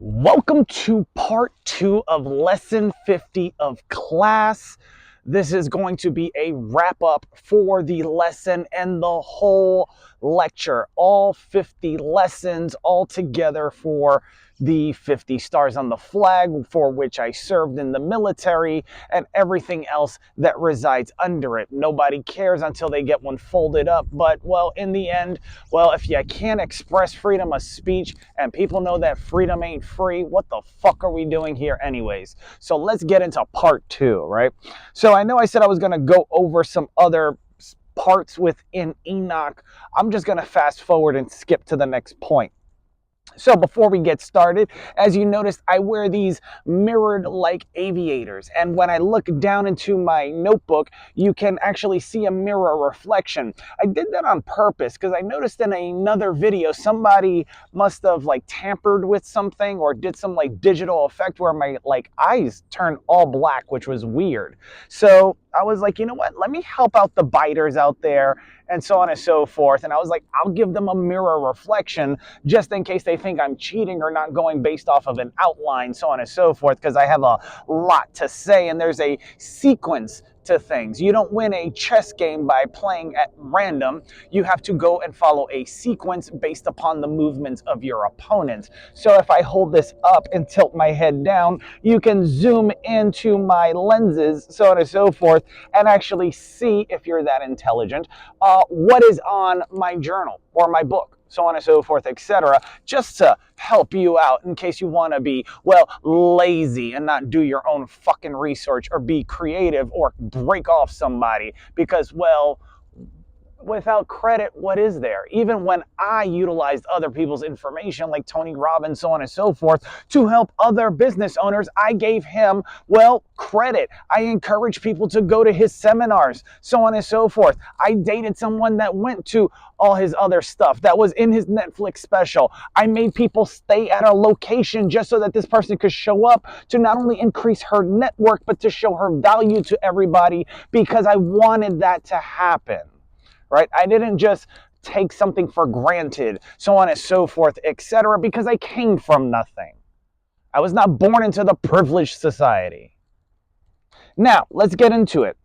Welcome to part 2 of lesson 50 of class. This is going to be a wrap up for the lesson and the whole lecture. All 50 lessons all together for the 50 stars on the flag for which I served in the military and everything else that resides under it. Nobody cares until they get one folded up. But, well, in the end, well, if you can't express freedom of speech and people know that freedom ain't free, what the fuck are we doing here anyways? So let's get into part 2, right? So I know I said I was going to go over some other parts within Enoch. I'm just going to fast forward and skip to the next point. So before we get started, as you noticed, I wear these mirrored like aviators. And when I look down into my notebook, you can actually see a mirror reflection. I did that on purpose because I noticed in another video, somebody must have like tampered with something or did some like digital effect where my like eyes turned all black, which was weird. So I was like, you know what? Let me help out the biters out there and so on and so forth. And I was like, I'll give them a mirror reflection just in case they think I'm cheating or not going based off of an outline, so on and so forth, because I have a lot to say and there's a sequence to things. You don't win a chess game by playing at random. You have to go and follow a sequence based upon the movements of your opponent. So if I hold this up and tilt my head down, you can zoom into my lenses, so on and so forth, and actually see, if you're that intelligent, what is on my journal or my book, so on and so forth, etc., just to help you out in case you want to be, well, lazy and not do your own fucking research or be creative or break off somebody because, well, without credit, what is there? Even when I utilized other people's information, like Tony Robbins, so on and so forth, to help other business owners, I gave him, well, credit. I encouraged people to go to his seminars, so on and so forth. I dated someone that went to all his other stuff that was in his Netflix special. I made people stay at a location just so that this person could show up to not only increase her network, but to show her value to everybody because I wanted that to happen. Right? I didn't just take something for granted, so on and so forth, etc., because I came from nothing. I was not born into the privileged society. Now, let's get into it.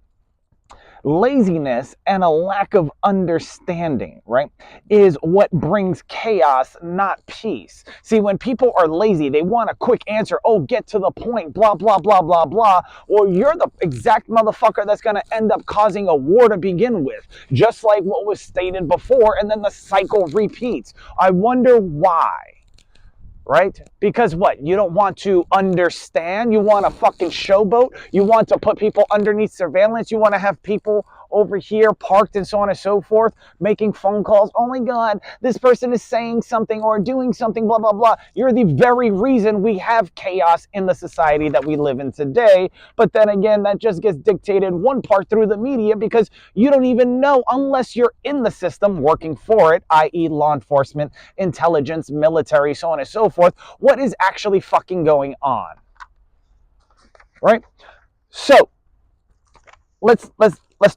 Laziness and a lack of understanding, right, is what brings chaos, not peace. See, when people are lazy, they want a quick answer. Oh, get to the point, blah, blah, blah, blah, blah. Well, you're the exact motherfucker that's going to end up causing a war to begin with, just like what was stated before, and then the cycle repeats. I wonder why. Right? Because what? You don't want to understand? You want to fucking showboat? You want to put people underneath surveillance? You want to have people over here parked and so on and so forth, making phone calls? Oh my God, this person is saying something or doing something, blah, blah, blah. You're the very reason we have chaos in the society that we live in today. But then again, that just gets dictated one part through the media because you don't even know unless you're in the system working for it, i.e. law enforcement, intelligence, military, so on and so forth, what is actually fucking going on. Right? So let's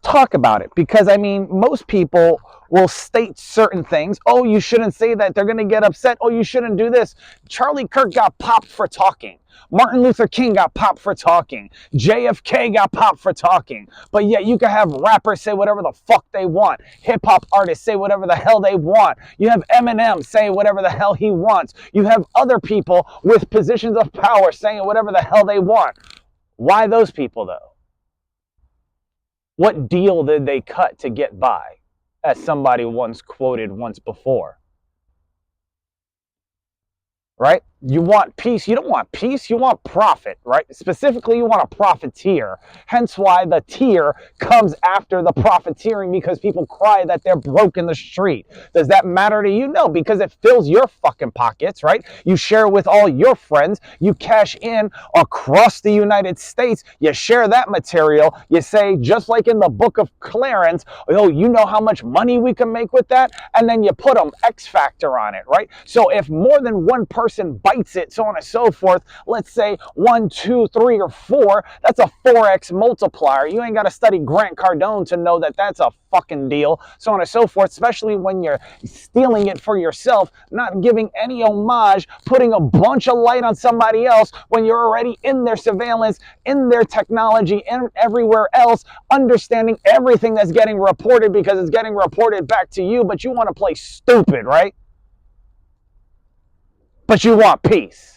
talk about it, because I mean, most people will state certain things. Oh, you shouldn't say that. They're going to get upset. Oh, you shouldn't do this. Charlie Kirk got popped for talking. Martin Luther King got popped for talking. JFK got popped for talking. But yet you can have rappers say whatever the fuck they want. Hip-hop artists say whatever the hell they want. You have Eminem say whatever the hell he wants. You have other people with positions of power saying whatever the hell they want. Why those people, though? What deal did they cut to get by? As somebody once quoted once before. Right? You want peace. You don't want peace. You want profit, right? Specifically, you want a profiteer. Hence why the tier comes after the profiteering, because people cry that they're broke in the street. Does that matter to you? No, because it fills your fucking pockets, right? You share with all your friends. You cash in across the United States. You share that material. You say, just like in the book of Clarence, oh, you know how much money we can make with that? And then you put an X factor on it, right? So if more than one person bites it, so on and so forth. Let's say 1, 2, 3, or 4. That's a 4x multiplier. You ain't got to study Grant Cardone to know that that's a fucking deal, so on and so forth, especially when you're stealing it for yourself, not giving any homage, putting a bunch of light on somebody else when you're already in their surveillance, in their technology, and everywhere else, understanding everything that's getting reported because it's getting reported back to you, but you want to play stupid, right? But you want peace.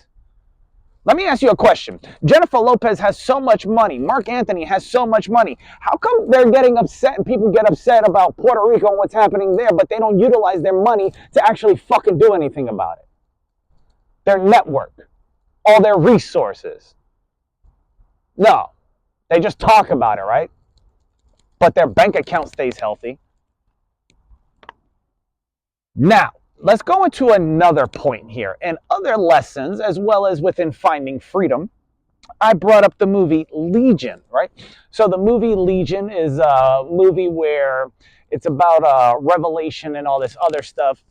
Let me ask you a question. Jennifer Lopez has so much money. Mark Anthony has so much money. How come they're getting upset and people get upset about Puerto Rico and what's happening there, but they don't utilize their money to actually fucking do anything about it? Their network, all their resources. No, they just talk about it, right? But their bank account stays healthy. Now, let's go into another point here. In other lessons, as well as within Finding Freedom, I brought up the movie Legion, right? So the movie Legion is a movie where it's about revelation and all this other stuff,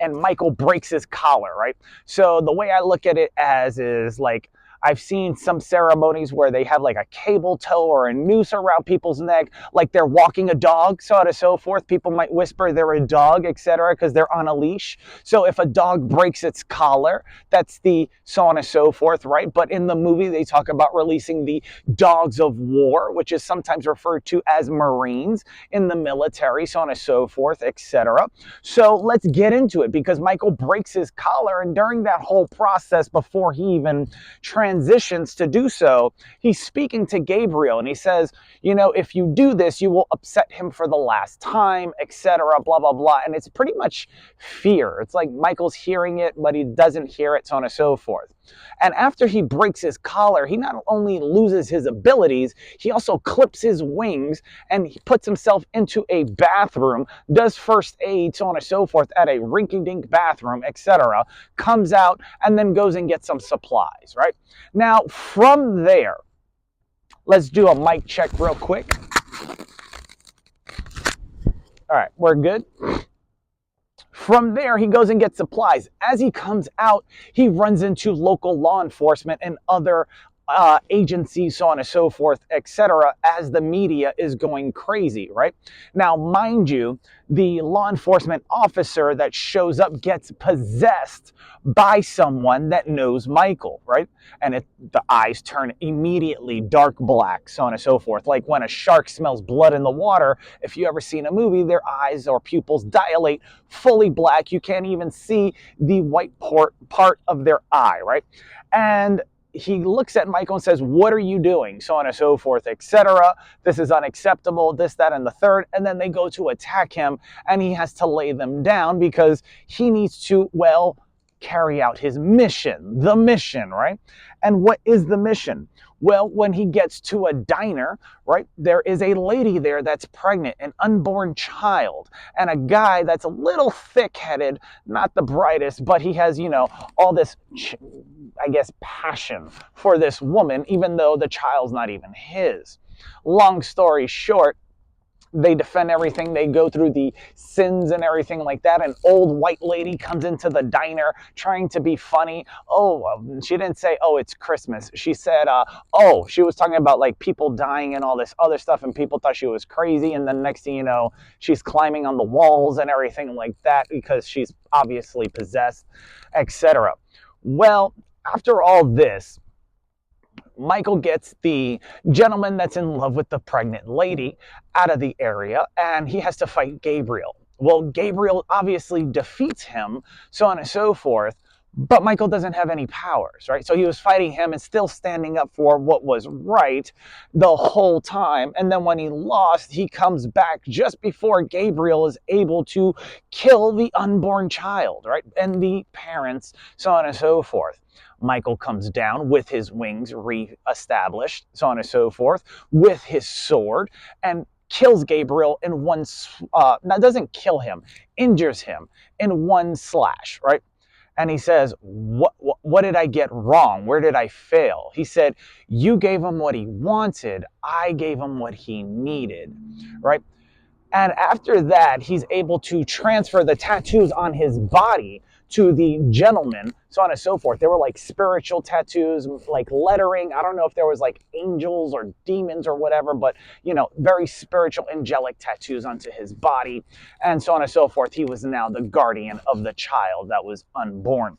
and Michael breaks his collar, right? So the way I look at it as is like, I've seen some ceremonies where they have like a cable tow or a noose around people's neck, like they're walking a dog, so on and so forth. People might whisper they're a dog, etc., because they're on a leash. So if a dog breaks its collar, that's the so on and so forth, right? But in the movie, they talk about releasing the dogs of war, which is sometimes referred to as Marines in the military, so on and so forth, etc. So let's get into it, because Michael breaks his collar, and during that whole process, before he even transitions to do so, he's speaking to Gabriel, and he says, you know, if you do this, you will upset him for the last time, etc., blah, blah, blah. And it's pretty much fear. It's like Michael's hearing it, but he doesn't hear it, so on and so forth. And after he breaks his collar, he not only loses his abilities, he also clips his wings, and he puts himself into a bathroom, does first aid, so on and so forth, at a rinky-dink bathroom, etc., comes out, and then goes and gets some supplies, right? Now, from there, let's do a mic check real quick. All right, we're good. From there, he goes and gets supplies. As he comes out, he runs into local law enforcement and other agencies, so on and so forth, etc., as the media is going crazy, right? Now, mind you, the law enforcement officer that shows up gets possessed by someone that knows Michael, right? And the eyes turn immediately dark black, so on and so forth. Like when a shark smells blood in the water, if you ever seen a movie, their eyes or pupils dilate fully black. You can't even see the white part of their eye, right? And he looks at Michael and says, what are you doing? So on and so forth, etc. This is unacceptable, this, that, and the third. And then they go to attack him, and he has to lay them down because he needs to, well, carry out his mission, the mission, right? And what is the mission? Well, when he gets to a diner, right, there is a lady there that's pregnant, an unborn child, and a guy that's a little thick-headed, not the brightest, but he has, you know, all this, I guess, passion for this woman, even though the child's not even his. Long story short, they defend everything. They go through the sins and everything like that. An old white lady comes into the diner trying to be funny. She didn't say, oh, it's Christmas. She said, she was talking about like people dying and all this other stuff, and people thought she was crazy. And then next thing you know, she's climbing on the walls and everything like that because she's obviously possessed, etc. Well, after all this, Michael gets the gentleman that's in love with the pregnant lady out of the area, and he has to fight Gabriel. Well, Gabriel obviously defeats him, so on and so forth, but Michael doesn't have any powers, right? So he was fighting him and still standing up for what was right the whole time. And then when he lost, he comes back just before Gabriel is able to kill the unborn child, right? And the parents, so on and so forth. Michael comes down with his wings re-established, so on and so forth, with his sword, and kills Gabriel in one, doesn't kill him, injures him in one slash, right? And he says, what did I get wrong? Where did I fail? He said, you gave him what he wanted. I gave him what he needed, right? And after that, he's able to transfer the tattoos on his body to the gentleman, so on and so forth. There were like spiritual tattoos, like lettering. I don't know if there was like angels or demons or whatever, but very spiritual, angelic tattoos onto his body, and so on and so forth. He was now the guardian of the child that was unborn.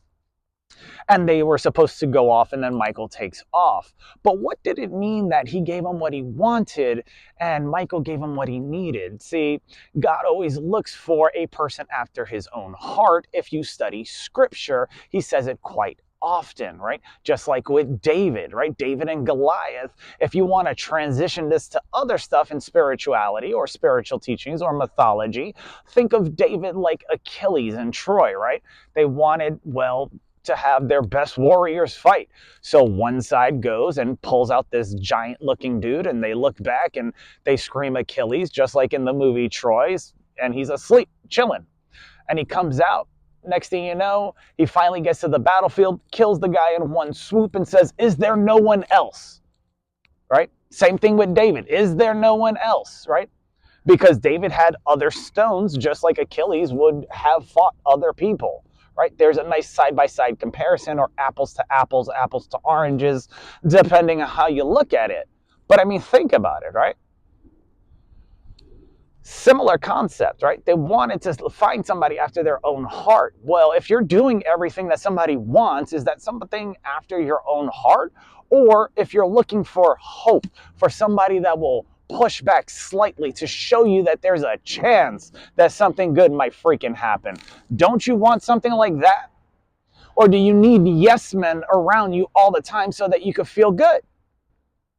And they were supposed to go off, and then Michael takes off. But what did it mean that he gave him what he wanted and Michael gave him what he needed? See, God always looks for a person after his own heart. If you study scripture, he says it quite often, right? Just like with David, right? David and Goliath. If you want to transition this to other stuff in spirituality or spiritual teachings or mythology, think of David like Achilles and Troy, right? They wanted, well, to have their best warriors fight. So one side goes and pulls out this giant looking dude, and they look back and they scream Achilles, just like in the movie Troy's, and he's asleep, chilling. And he comes out. Next thing you know, he finally gets to the battlefield, kills the guy in one swoop, and says, "Is there no one else?" Right? Same thing with David. Is there no one else? Right? Because David had other stones, just like Achilles would have fought other people. Right? There's a nice side-by-side comparison, or apples to apples, apples to oranges, depending on how you look at it. But I mean, think about it, right? Similar concept, right? They wanted to find somebody after their own heart. Well, if you're doing everything that somebody wants, is that something after your own heart? Or if you're looking for hope, for somebody that will push back slightly to show you that there's a chance that something good might freaking happen. Don't you want something like that? Or do you need yes men around you all the time so that you could feel good?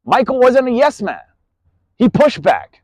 Michael wasn't a yes man. He pushed back.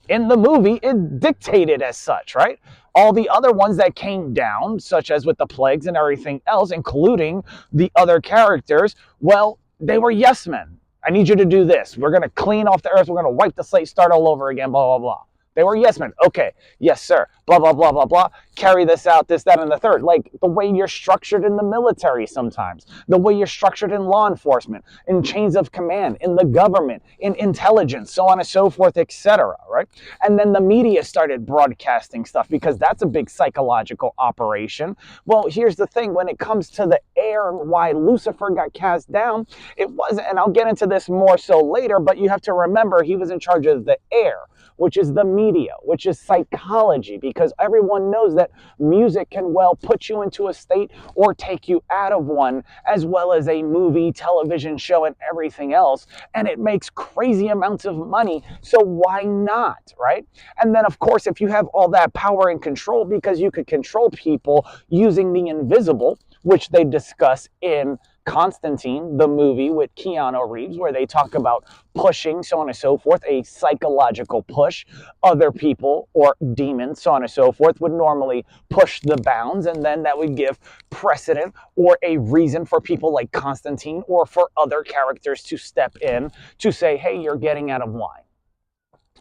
In the movie, it dictated as such, right? All the other ones that came down, such as with the plagues and everything else, including the other characters, well, they were yes men. I need you to do this. We're going to clean off the earth. We're going to wipe the slate, start all over again, blah, blah, blah. They were yes men. Okay, yes, sir. Blah, blah, blah, blah, blah. Carry this out, this, that, and the third. Like the way you're structured in the military sometimes, the way you're structured in law enforcement, in chains of command, in the government, in intelligence, so on and so forth, etc. Right? And then the media started broadcasting stuff because that's a big psychological operation. Well, here's the thing. When it comes to the air and why Lucifer got cast down, it wasn't, and I'll get into this more so later, but you have to remember he was in charge of the air, which is the media, which is psychology, because everyone knows that music can well put you into a state or take you out of one, as well as a movie, television show, and everything else. And it makes crazy amounts of money. So why not, right? And then, of course, if you have all that power and control, because you could control people using the invisible, which they discuss in Constantine, the movie with Keanu Reeves, where they talk about pushing, so on and so forth, a psychological push. Other people or demons, so on and so forth, would normally push the bounds, and then that would give precedent or a reason for people like Constantine or for other characters to step in to say, hey, you're getting out of line,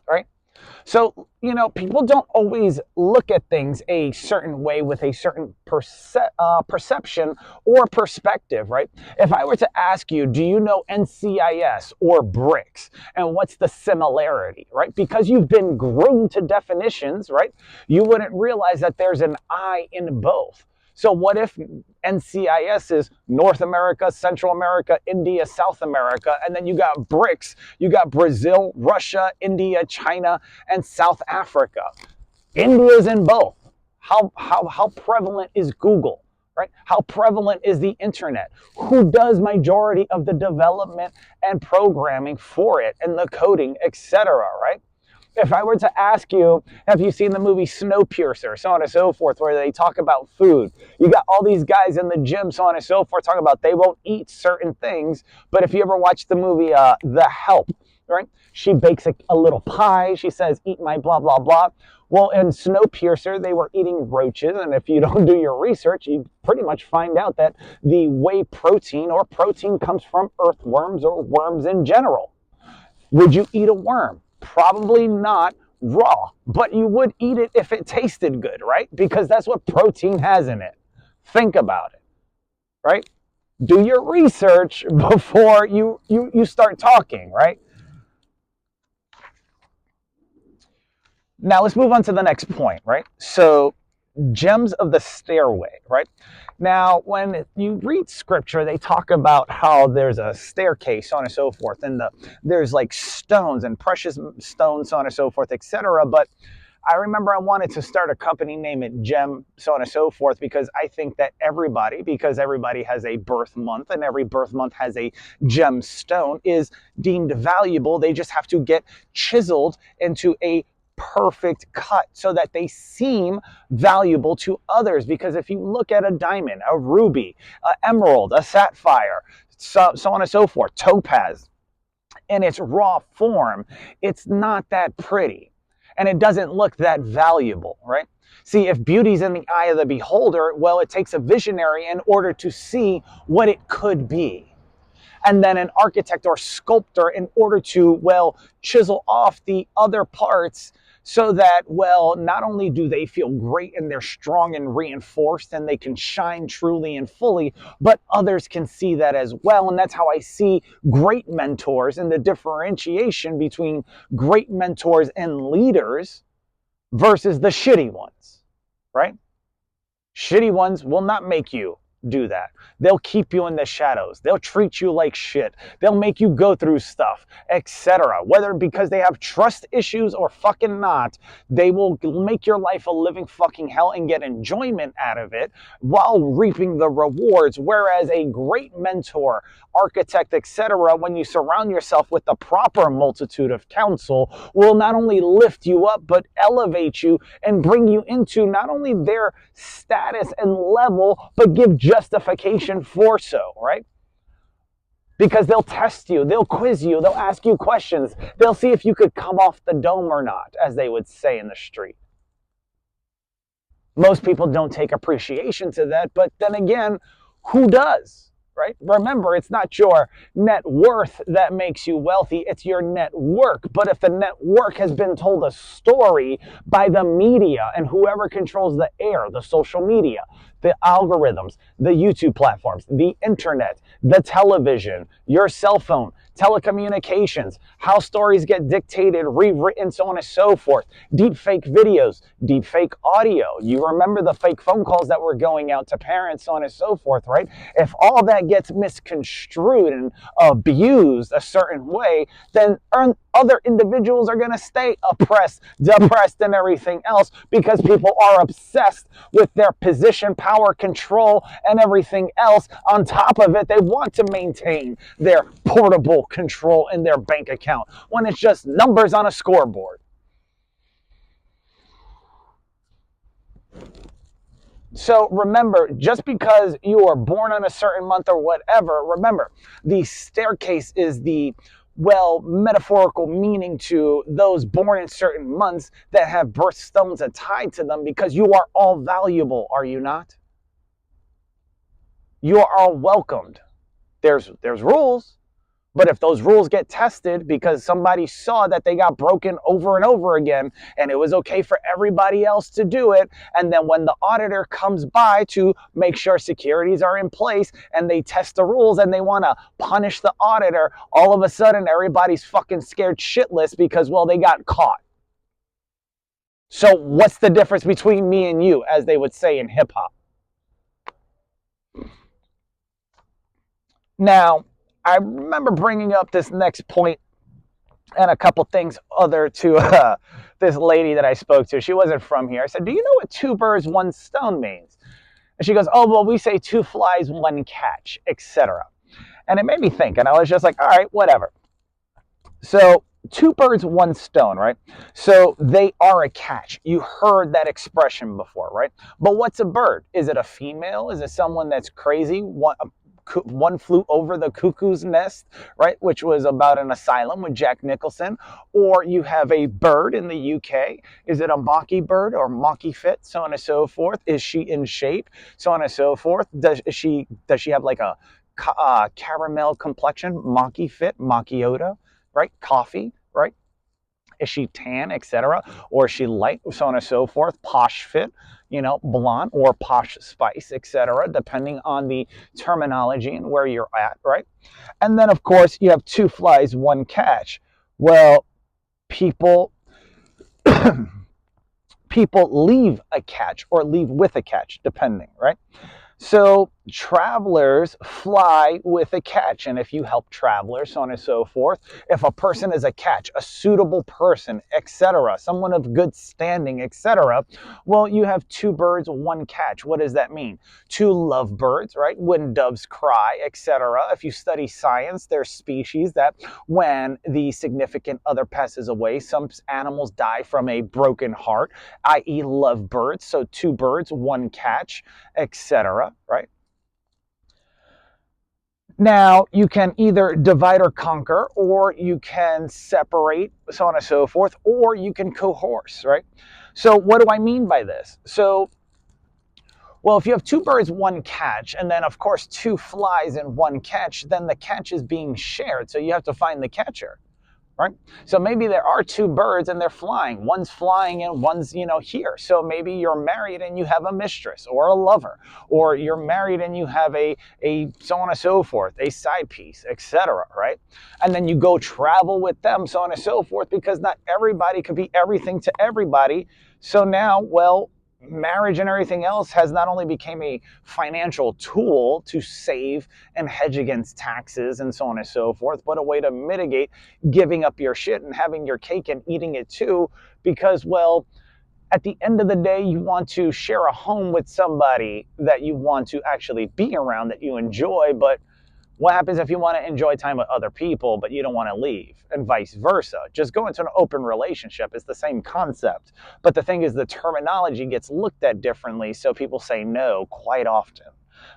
right? So, people don't always look at things a certain way with a certain perception or perspective, right? If I were to ask you, do you know NCIS or BRICS? And what's the similarity, right? Because you've been groomed to definitions, right? You wouldn't realize that there's an I in both. So what if NCIS is North America, Central America, India, South America, and then you got BRICS, you got Brazil, Russia, India, China, and South Africa. India's in both. How prevalent is Google, right? How prevalent is the internet? Who does majority of the development and programming for it and the coding, etc., right? If I were to ask you, have you seen the movie Snowpiercer, so on and so forth, where they talk about food? You got all these guys in the gym, so on and so forth, talking about they won't eat certain things. But if you ever watch the movie The Help, right? She bakes a little pie. She says, eat my blah, blah, blah. Well, in Snowpiercer, they were eating roaches. And if you don't do your research, you pretty much find out that the whey protein or protein comes from earthworms or worms in general. Would you eat a worm? Probably not raw, but you would eat it if it tasted good, right? Because that's what protein has in it. Think about it, right? Do your research before you start talking, right? Now let's move on to the next point, right? So gems of the stairway, right? Now, when you read scripture, they talk about how there's a staircase, so on and so forth, and there's like stones and precious stones, so on and so forth, etc. But I remember I wanted to start a company, name it Gem, so on and so forth, because I think that because everybody has a birth month and every birth month has a gemstone, is deemed valuable. They just have to get chiseled into a perfect cut so that they seem valuable to others. Because if you look at a diamond, a ruby, an emerald, a sapphire, so on and so forth, topaz, in its raw form, it's not that pretty and it doesn't look that valuable, right? See, if beauty's in the eye of the beholder, well, it takes a visionary in order to see what it could be. And then an architect or sculptor in order to, well, chisel off the other parts so that, well, not only do they feel great and they're strong and reinforced and they can shine truly and fully, but others can see that as well. And that's how I see great mentors and the differentiation between great mentors and leaders versus the shitty ones, right? Shitty ones will not make you do that. They'll keep you in the shadows. They'll treat you like shit. They'll make you go through stuff, etc. Whether because they have trust issues or fucking not, they will make your life a living fucking hell and get enjoyment out of it while reaping the rewards. Whereas a great mentor, architect, etc., when you surround yourself with the proper multitude of counsel, will not only lift you up, but elevate you and bring you into not only their status and level, but give justification for so, right? Because they'll test you, they'll quiz you, they'll ask you questions, they'll see if you could come off the dome or not, as they would say in the street. Most people don't take appreciation to that, but then again, who does? Right? Remember, it's not your net worth that makes you wealthy, it's your network. But if the network has been told a story by the media and whoever controls the air, the social media, the algorithms, the YouTube platforms, the internet, the television, your cell phone, telecommunications, how stories get dictated, rewritten, so on and so forth, deep fake videos, deep fake audio. You remember the fake phone calls that were going out to parents, so on and so forth, right? If all that gets misconstrued and abused a certain way, then other individuals are going to stay oppressed, depressed, and everything else because people are obsessed with their position, power, control, and everything else. On top of it, they want to maintain their portable control in their bank account when it's just numbers on a scoreboard. So remember, just because you are born on a certain month or whatever, remember, the staircase is the, well, metaphorical meaning to those born in certain months that have birthstones tied to them, because you are all valuable, are you not? You are all welcomed. There's rules. But if those rules get tested because somebody saw that they got broken over and over again and it was okay for everybody else to do it, and then when the auditor comes by to make sure securities are in place and they test the rules and they want to punish the auditor, all of a sudden everybody's fucking scared shitless because, well, they got caught. So what's the difference between me and you, as they would say in hip hop? Now, I remember bringing up this next point and a couple things other to this lady that I spoke to. She wasn't from here. I said, do you know what 2 birds, 1 stone means? And she goes, oh, well, we say 2 flies, 1 catch, etc. And it made me think, and I was just like, all right, whatever. So 2 birds, 1 stone, right? So they are a catch. You heard that expression before, right? But what's a bird? Is it a female? Is it someone that's crazy? One flew over the cuckoo's nest, right, which was about an asylum with Jack Nicholson. Or you have a bird in the UK. Is it a mocking bird or mocky fit, so on and so forth? Is she in shape, so on and so forth? Does she have like a caramel complexion, mocky fit, macchiato, right? Coffee, right? Is she tan, etc.? Or is she light, so on and so forth? Posh fit, blonde or posh spice, etc., depending on the terminology and where you're at, right? And then, of course, you have 2 flies, 1 catch. Well, people people leave a catch or leave with a catch, depending, right? So travelers fly with a catch. And if you help travelers, so on and so forth, if a person is a catch, a suitable person, etc., someone of good standing, etc., well, you have two birds, one catch. What does that mean? Two lovebirds, right? When doves cry, etc. If you study science, there's species that when the significant other passes away, some animals die from a broken heart, i.e. lovebirds. So two birds, one catch, etc., right? Now, you can either divide or conquer, or you can separate, so on and so forth, or you can cohorse, right? So what do I mean by this? So, well, if you have two birds, one catch, and then, of course, two flies and one catch, then the catch is being shared, so you have to find the catcher. Right? So maybe there are two birds and they're flying. One's flying and one's, here. So maybe you're married and you have a mistress or a lover, or you're married and you have a so on and so forth, a side piece, etc. Right? And then you go travel with them, so on and so forth, because not everybody could be everything to everybody. So now, well, marriage and everything else has not only become a financial tool to save and hedge against taxes and so on and so forth, but a way to mitigate giving up your shit and having your cake and eating it too, because, well, at the end of the day, you want to share a home with somebody that you want to actually be around, that you enjoy. But what happens if you want to enjoy time with other people, but you don't want to leave, and vice versa? Just go into an open relationship. It's the same concept. But the thing is, the terminology gets looked at differently, so people say no quite often,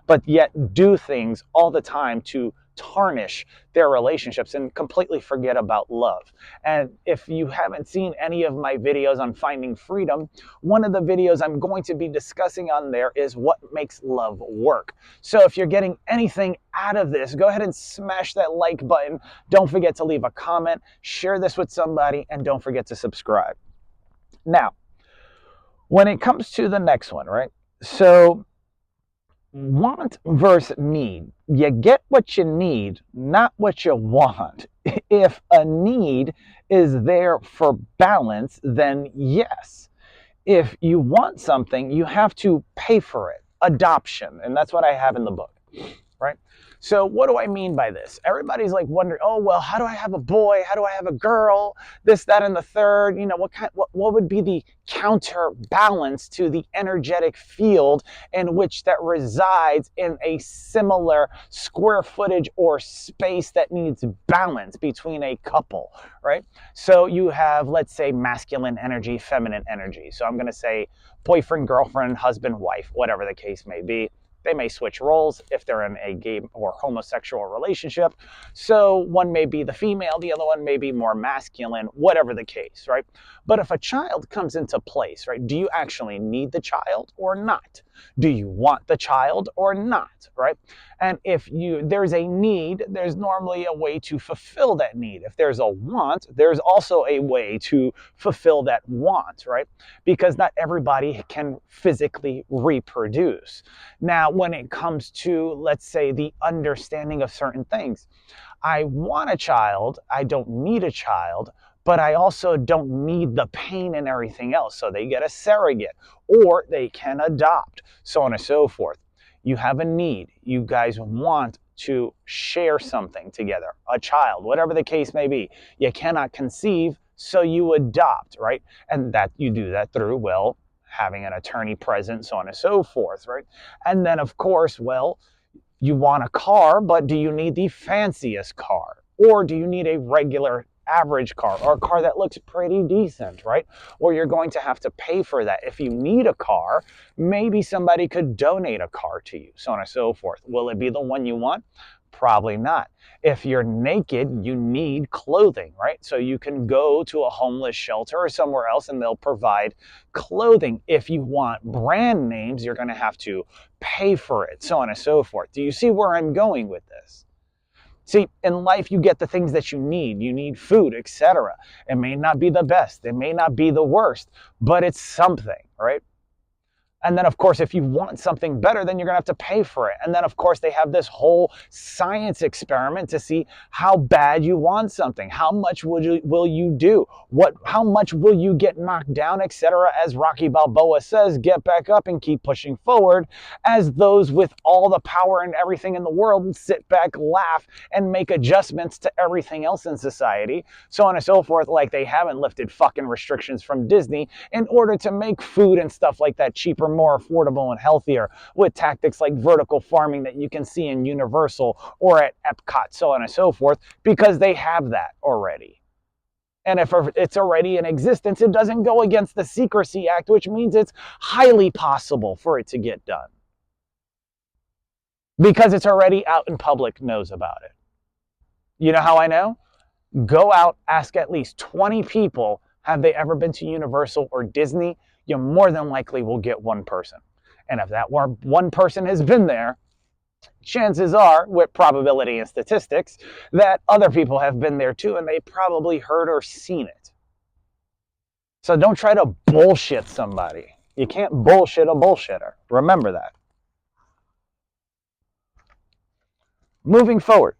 but yet do things all the time to tarnish their relationships and completely forget about love. And if you haven't seen any of my videos on finding freedom, one of the videos I'm going to be discussing on there is what makes love work. So if you're getting anything out of this, go ahead and smash that like button. Don't forget to leave a comment, share this with somebody, and don't forget to subscribe. Now, when it comes to the next one, right? So want versus need. You get what you need, not what you want. If a need is there for balance, then yes. If you want something, you have to pay for it. Adoption. And that's what I have in the book, right? So what do I mean by this? Everybody's like wondering, oh, well, how do I have a boy? How do I have a girl? This, that, and the third. What would be the counterbalance to the energetic field in which that resides in a similar square footage or space that needs balance between a couple, right? So you have, let's say, masculine energy, feminine energy. So I'm going to say boyfriend, girlfriend, husband, wife, whatever the case may be. They may switch roles if they're in a gay or homosexual relationship. So one may be the female, the other one may be more masculine, whatever the case, right? But if a child comes into place, right, do you actually need the child or not? Do you want the child or not, right? And if there's a need, there's normally a way to fulfill that need. If there's a want, there's also a way to fulfill that want, right? Because not everybody can physically reproduce. Now, when it comes to, let's say, the understanding of certain things, I want a child, I don't need a child, but I also don't need the pain and everything else. So they get a surrogate, or they can adopt, so on and so forth. You have a need. You guys want to share something together, a child, whatever the case may be. You cannot conceive, so you adopt, right? And that you do that through, well, having an attorney present, so on and so forth, right? And then, of course, well, you want a car, but do you need the fanciest car? Or do you need a regular average car, or a car that looks pretty decent, right? Or you're going to have to pay for that. If you need a car, maybe somebody could donate a car to you, so on and so forth. Will it be the one you want? Probably not. If you're naked, you need clothing, right? So you can go to a homeless shelter or somewhere else and they'll provide clothing. If you want brand names, you're going to have to pay for it, so on and so forth. Do you see where I'm going with this? See, in life, you get the things that you need. You need food, etc. It may not be the best. It may not be the worst, but it's something, right? And then, of course, if you want something better, then you're going to have to pay for it. And then, of course, they have this whole science experiment to see how bad you want something. How much will you do? How much will you get knocked down, etc. As Rocky Balboa says, get back up and keep pushing forward. As those with all the power and everything in the world sit back, laugh, and make adjustments to everything else in society, so on and so forth, like they haven't lifted fucking restrictions from Disney in order to make food and stuff like that cheaper, more affordable, and healthier, with tactics like vertical farming that you can see in Universal or at Epcot, so on and so forth, because they have that already. And if it's already in existence, it doesn't go against the Secrecy Act, which means it's highly possible for it to get done. Because it's already out and public knows about it. You know how I know? Go out, ask at least 20 people, have they ever been to Universal or Disney? You more than likely will get one person. And if that one person has been there, chances are, with probability and statistics, that other people have been there too, and they probably heard or seen it. So don't try to bullshit somebody. You can't bullshit a bullshitter. Remember that. Moving forward.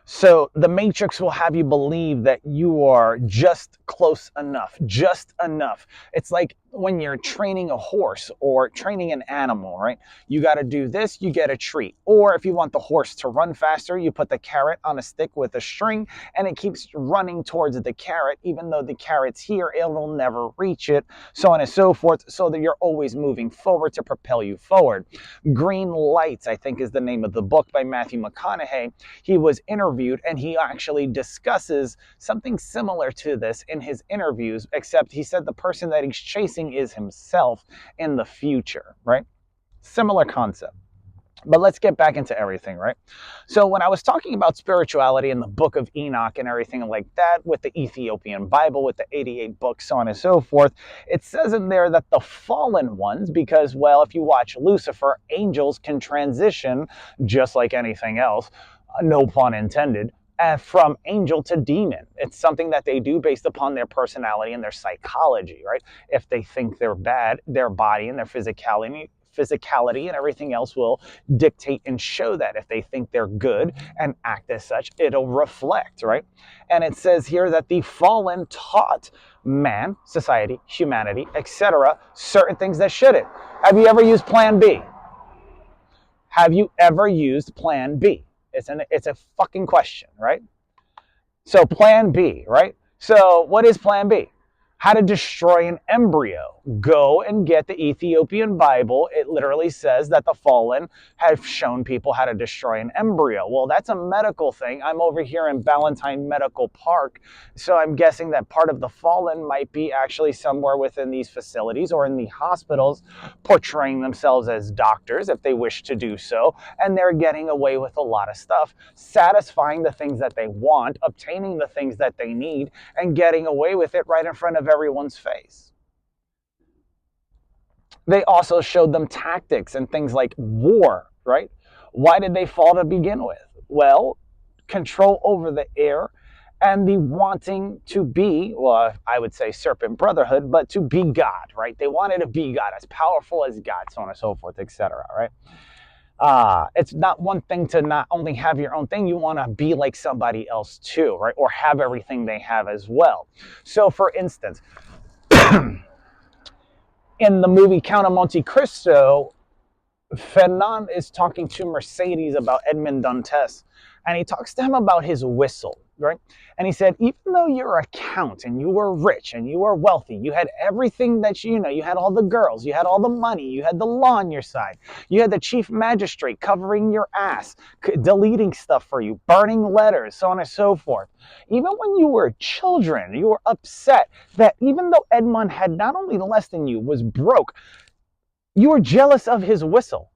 So the Matrix will have you believe that you are just close enough, just enough. It's like when you're training a horse or training an animal, right? You got to do this, you get a treat. Or if you want the horse to run faster, you put the carrot on a stick with a string and it keeps running towards the carrot. Even though the carrot's here, it'll never reach it, so on and so forth, so that you're always moving forward to propel you forward. Green Lights, I think, is the name of the book by Matthew McConaughey. He was interviewed and he actually discusses something similar to this in his interviews, except he said the person that he's chasing is himself in the future, right? Similar concept. But let's get back into everything, right? So when I was talking about spirituality in the book of Enoch and everything like that, with the Ethiopian Bible, with the 88 books, so on and so forth, it says in there that the fallen ones, because, well, if you watch Lucifer, angels can transition just like anything else, no pun intended, from angel to demon. It's something that they do based upon their personality and their psychology, right? If they think they're bad, their body and their physicality and everything else will dictate and show that. If they think they're good and act as such, it'll reflect, right? And it says here that the fallen taught man, society, humanity, etc., certain things that shouldn't. Have you ever used Plan B? Have you ever used Plan B? It's a fucking question, right? So Plan B, right? So what is Plan B? How to destroy an embryo. Go and get the Ethiopian Bible. It literally says that the fallen have shown people how to destroy an embryo. Well, that's a medical thing. I'm over here in Ballantyne Medical Park, so I'm guessing that part of the fallen might be actually somewhere within these facilities or in the hospitals, portraying themselves as doctors if they wish to do so, and they're getting away with a lot of stuff, satisfying the things that they want, obtaining the things that they need, and getting away with it right in front of everyone's face. They also showed them tactics and things like war, right? Why did they fall to begin with? Well, control over the air and the wanting to be, well, I would say serpent brotherhood, but to be God, right? They wanted to be God, as powerful as God, so on and so forth, etc., right? It's not one thing to not only have your own thing, you want to be like somebody else too, right? Or have everything they have as well. So for instance, in the movie Count of Monte Cristo, Fernand is talking to Mercedes about Edmond Dantes, and he talks to him about his whistle, right? And he said, even though you're a count and you were rich and you were wealthy, you had everything that you had all the girls, you had all the money, you had the law on your side, you had the chief magistrate covering your ass, deleting stuff for you, burning letters, so on and so forth. Even when you were children, you were upset that even though Edmond had not only less than you, was broke, you were jealous of his whistle.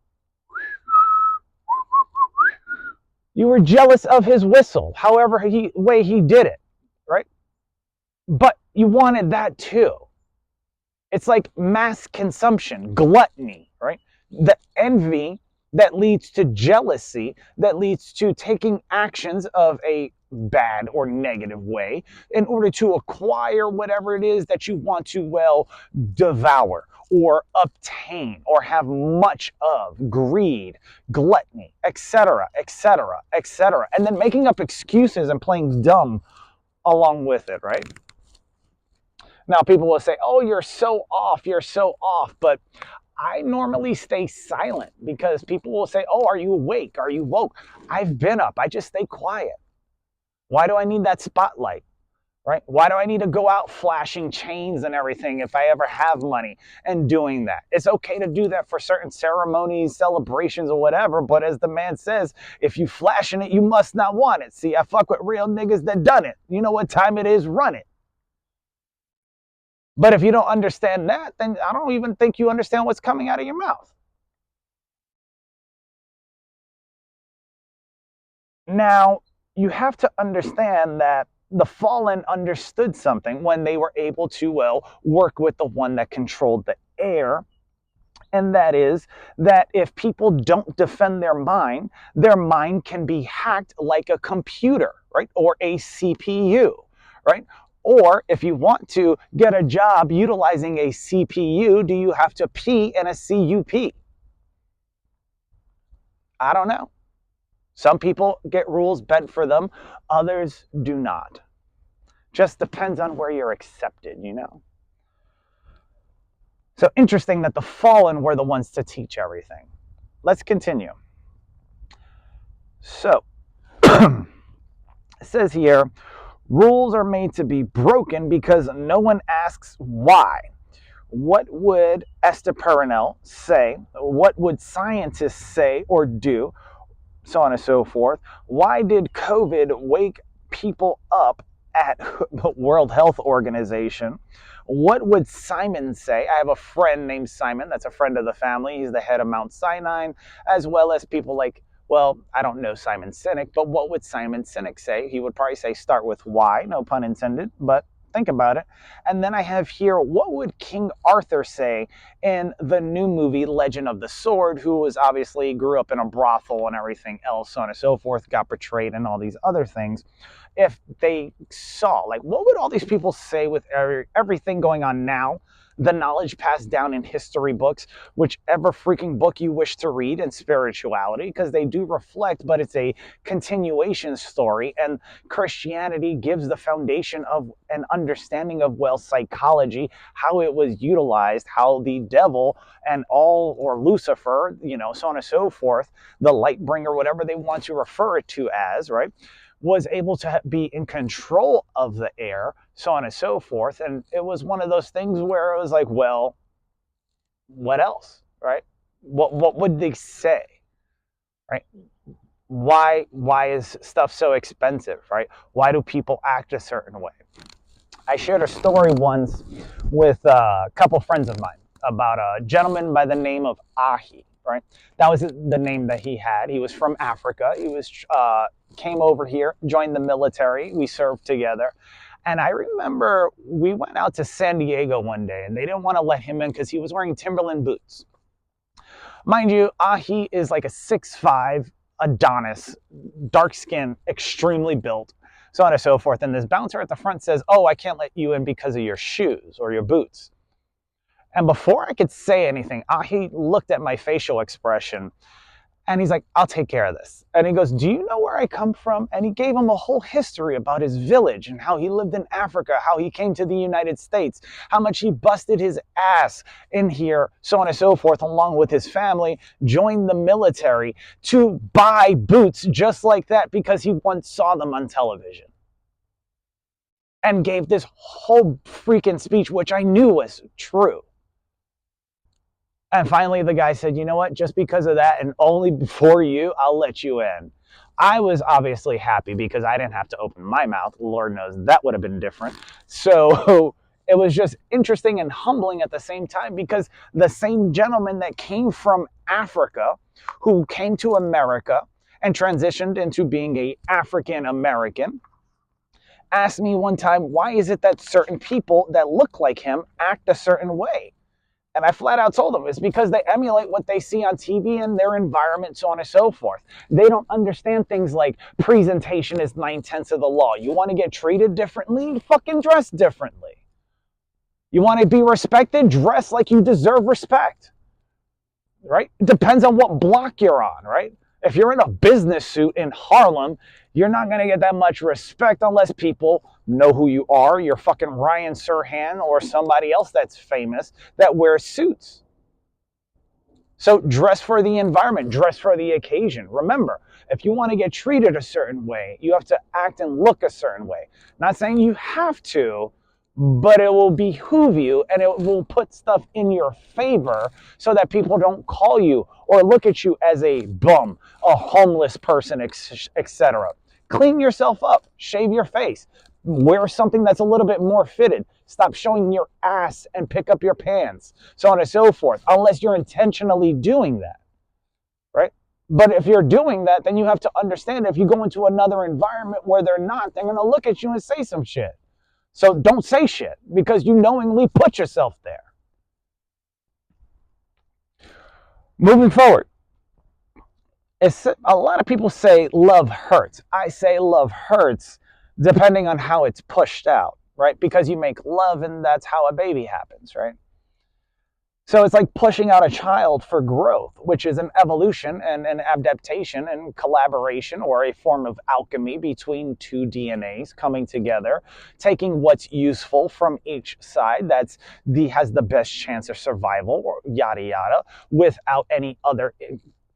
You were jealous of his whistle, however way he did it, right? But you wanted that too. It's like mass consumption, gluttony, right? The envy that leads to jealousy, that leads to taking actions of a bad or negative way in order to acquire whatever it is that you want to, well, devour or obtain or have much of, greed, gluttony, etc., etc., etc., and then making up excuses and playing dumb along with it, right? Now, people will say, oh, you're so off, but I normally stay silent because people will say, oh, are you awake? Are you woke? I've been up. I just stay quiet. Why do I need that spotlight? Right? Why do I need to go out flashing chains and everything if I ever have money and doing that? It's okay to do that for certain ceremonies, celebrations, or whatever, but as the man says, if you flashing it, you must not want it. See, I fuck with real niggas that done it. You know what time it is, run it. But if you don't understand that, then I don't even think you understand what's coming out of your mouth. Now, you have to understand that the fallen understood something when they were able to, well, work with the one that controlled the air. And that is that if people don't defend their mind can be hacked like a computer, right? Or a CPU, right? Or if you want to get a job utilizing a CPU, do you have to pee in a CUP? I don't know. Some people get rules bent for them, others do not. Just depends on where you're accepted, you know. So interesting that the fallen were the ones to teach everything. Let's continue. So, it says here, rules are made to be broken because no one asks why. What would Esther Perronel say? What would scientists say or do? So on and so forth. Why did COVID wake people up at the World Health Organization? What would Simon say? I have a friend named Simon that's a friend of the family. He's the head of Mount Sinai, as well as people like, well, I don't know Simon Sinek, but what would Simon Sinek say? He would probably say start with why, no pun intended, but think about it. And then I have here, what would King Arthur say in the new movie Legend of the Sword, who was obviously grew up in a brothel and everything else, so on and so forth, got betrayed and all these other things. If they saw, like, what would all these people say with everything going on now? The knowledge passed down in history books, whichever freaking book you wish to read, in spirituality, because they do reflect, but it's a continuation story. And Christianity gives the foundation of an understanding of, well, psychology, how it was utilized, how the devil and all, or Lucifer, you know, so on and so forth, the light bringer, whatever they want to refer it to as, right, was able to be in control of the air, so on and so forth. And it was one of those things where it was like, well, what else, right? What would they say, right? Why is stuff so expensive, right? Why do people act a certain way? I shared a story once with a couple friends of mine about a gentleman by the name of Ahi, right? That was the name that he had. He was from Africa. He was came over here, joined the military. We served together. And I remember we went out to San Diego one day, and they didn't want to let him in because he was wearing Timberland boots. Mind you, Ahi is like a 6'5" Adonis, dark skin, extremely built, so on and so forth. And this bouncer at the front says, oh, I can't let you in because of your shoes or your boots. And before I could say anything, Ahi looked at my facial expression and he's like, I'll take care of this. And he goes, do you know where I come from? And he gave him a whole history about his village and how he lived in Africa, how he came to the United States, how much he busted his ass in here, so on and so forth, along with his family, joined the military to buy boots just like that because he once saw them on television. And gave this whole freaking speech, which I knew was true. And finally, the guy said, you know what, just because of that and only for you, I'll let you in. I was obviously happy because I didn't have to open my mouth. Lord knows that would have been different. So it was just interesting and humbling at the same time because the same gentleman that came from Africa, who came to America and transitioned into being an African American, asked me one time, why is it that certain people that look like him act a certain way? And I flat out told them it's because they emulate what they see on TV and their environment, so on and so forth. They don't understand things like presentation is 9/10 of the law. You want to get treated differently? Fucking dress differently. You want to be respected? Dress like you deserve respect. Right? It depends on what block you're on, right? If you're in a business suit in Harlem, you're not going to get that much respect unless people know who you are. You're fucking Ryan Serhant or somebody else that's famous that wears suits. So dress for the environment, dress for the occasion. Remember, if you want to get treated a certain way, you have to act and look a certain way. Not saying you have to, but it will behoove you and it will put stuff in your favor so that people don't call you or look at you as a bum, a homeless person, etc. Clean yourself up, shave your face, wear something that's a little bit more fitted. Stop showing your ass and pick up your pants, so on and so forth, unless you're intentionally doing that, right? But if you're doing that, then you have to understand if you go into another environment where they're not, they're going to look at you and say some shit. So don't say shit because you knowingly put yourself there. Moving forward, a lot of people say love hurts. I say love hurts depending on how it's pushed out, right? Because you make love and that's how a baby happens, right? So it's like pushing out a child for growth, which is an evolution and an adaptation and collaboration or a form of alchemy between two DNAs coming together, taking what's useful from each side has the best chance of survival or yada yada without any other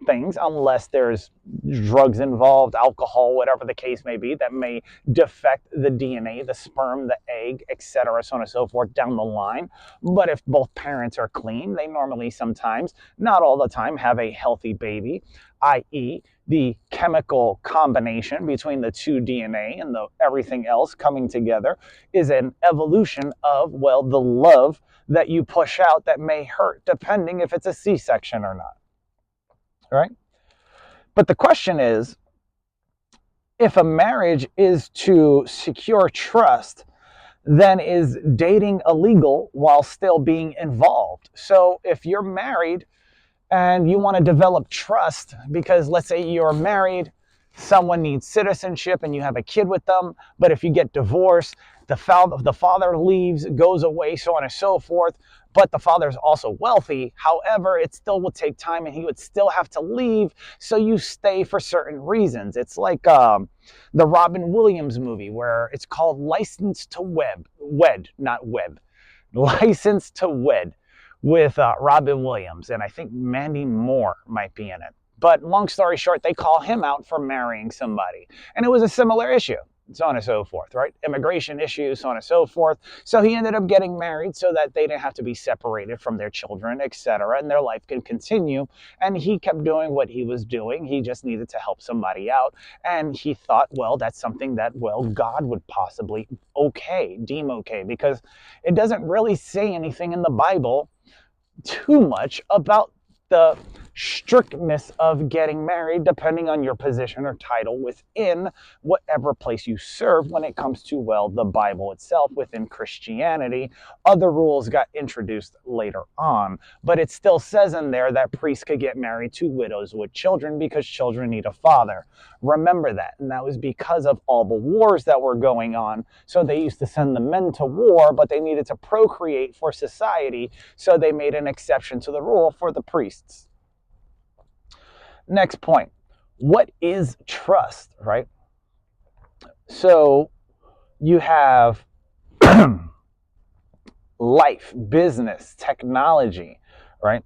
things, unless there's drugs involved, alcohol, whatever the case may be, that may defect the DNA, the sperm, the egg, etc., so on and so forth down the line. But if both parents are clean, they normally sometimes, not all the time, have a healthy baby, i.e., the chemical combination between the two DNA and everything else coming together is an evolution of, well, the love that you push out that may hurt, depending if it's a C-section or not. Right? But the question is, if a marriage is to secure trust, then is dating illegal while still being involved? So if you're married and you want to develop trust, because let's say you're married, someone needs citizenship and you have a kid with them, but if you get divorced, the father leaves, goes away, so on and so forth, but the father is also wealthy. However, it still will take time and he would still have to leave, so you stay for certain reasons. It's like the Robin Williams movie where it's called License to Wed, not Web. License to Wed with Robin Williams, and I think Mandy Moore might be in it. But long story short, they call him out for marrying somebody. And it was a similar issue, so on and so forth, right? Immigration issues, so on and so forth. So he ended up getting married so that they didn't have to be separated from their children, etc., and their life could continue. And he kept doing what he was doing. He just needed to help somebody out. And he thought, well, that's something that, well, God would possibly deem okay, because it doesn't really say anything in the Bible too much about the strictness of getting married, depending on your position or title within whatever place you serve when it comes to, well, the Bible itself within Christianity. Other rules got introduced later on, but it still says in there that priests could get married to widows with children because children need a father. Remember that. And that was because of all the wars that were going on. So they used to send the men to war, but they needed to procreate for society. So they made an exception to the rule for the priests. Next point. What is trust, right? So you have life, business, technology, right?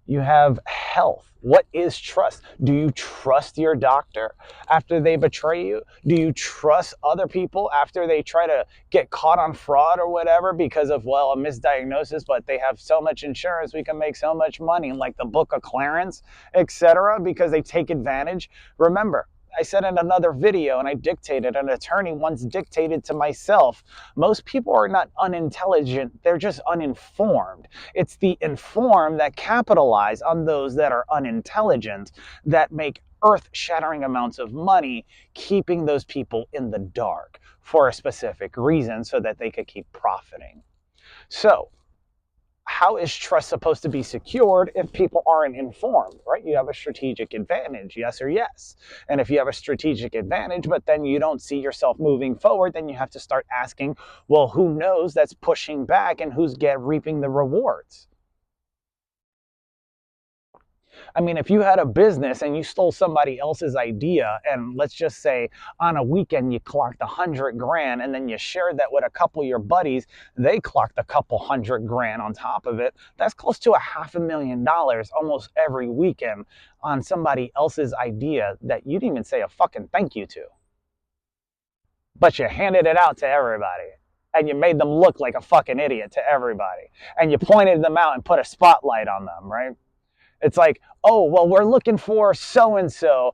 You have health. What is trust? Do you trust your doctor after they betray you? Do you trust other people after they try to get caught on fraud or whatever because of, well, a misdiagnosis, but they have so much insurance, we can make so much money, like the Book of Clarence, etc., because they take advantage? Remember, I said in another video, and I dictated, an attorney once dictated to myself, most people are not unintelligent, they're just uninformed. It's the informed that capitalize on those that are unintelligent that make earth-shattering amounts of money, keeping those people in the dark for a specific reason so that they could keep profiting. So, how is trust supposed to be secured if people aren't informed, right? You have a strategic advantage, yes or yes. And if you have a strategic advantage, but then you don't see yourself moving forward, then you have to start asking, well, who knows that's pushing back and who's reaping the rewards? I mean, if you had a business and you stole somebody else's idea, and let's just say on a weekend you clocked 100 grand, and then you shared that with a couple of your buddies, they clocked a couple 100 grand on top of it. That's close to $500,000 almost every weekend on somebody else's idea that you didn't even say a fucking thank you to. But you handed it out to everybody. And you made them look like a fucking idiot to everybody. And you pointed them out and put a spotlight on them, right? It's like, oh, well, we're looking for so-and-so.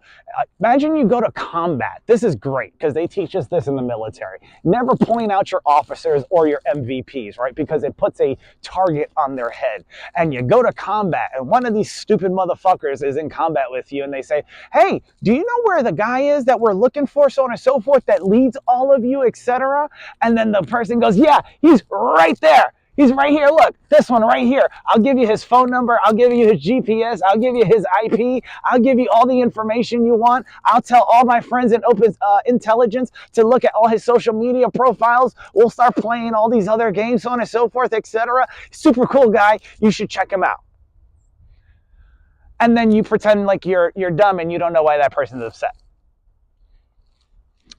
Imagine you go to combat. This is great because they teach us this in the military. Never point out your officers or your MVPs, right? Because it puts a target on their head. And you go to combat and one of these stupid motherfuckers is in combat with you and they say, hey, do you know where the guy is that we're looking for, so on and so forth, that leads all of you, etc.? And then the person goes, yeah, he's right there. He's right here. Look, this one right here. I'll give you his phone number. I'll give you his GPS. I'll give you his IP. I'll give you all the information you want. I'll tell all my friends in open intelligence to look at all his social media profiles. We'll start playing all these other games, so on and so forth, etc. Super cool guy. You should check him out. And then you pretend like you're dumb and you don't know why that person's upset.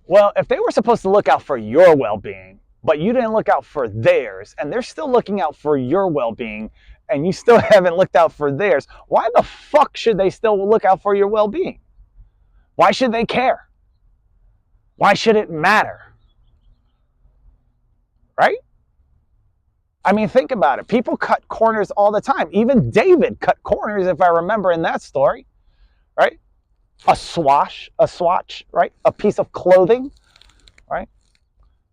Well, if they were supposed to look out for your well-being, but you didn't look out for theirs, and they're still looking out for your well-being, and you still haven't looked out for theirs, why the fuck should they still look out for your well-being? Why should they care? Why should it matter? Right? I mean, think about it. People cut corners all the time. Even David cut corners, if I remember in that story, right? A swatch, right? A piece of clothing, right?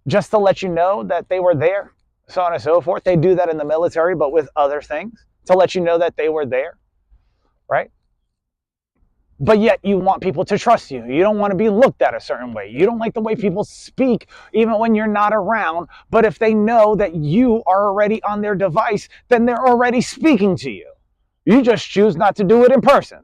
Just to let you know that they were there, so on and so forth. They do that in the military, but with other things, to let you know that they were there, right? But yet you want people to trust you. You don't want to be looked at a certain way. You don't like the way people speak, even when you're not around. But if they know that you are already on their device, then they're already speaking to you. You just choose not to do it in person.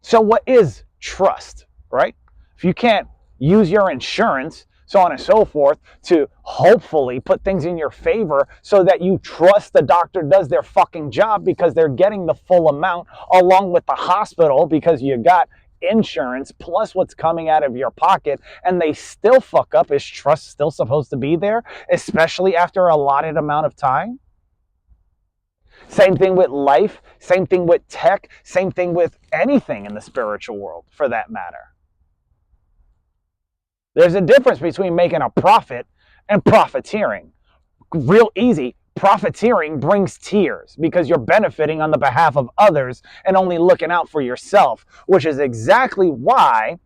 So what is trust, right? If you can't use your insurance, so on and so forth, to hopefully put things in your favor so that you trust the doctor does their fucking job because they're getting the full amount along with the hospital because you got insurance plus what's coming out of your pocket, and they still fuck up, is trust still supposed to be there, especially after a allotted amount of time? Same thing with life, same thing with tech, same thing with anything in the spiritual world, for that matter. There's a difference between making a profit and profiteering. Real easy. Profiteering brings tears because you're benefiting on the behalf of others and only looking out for yourself, which is exactly why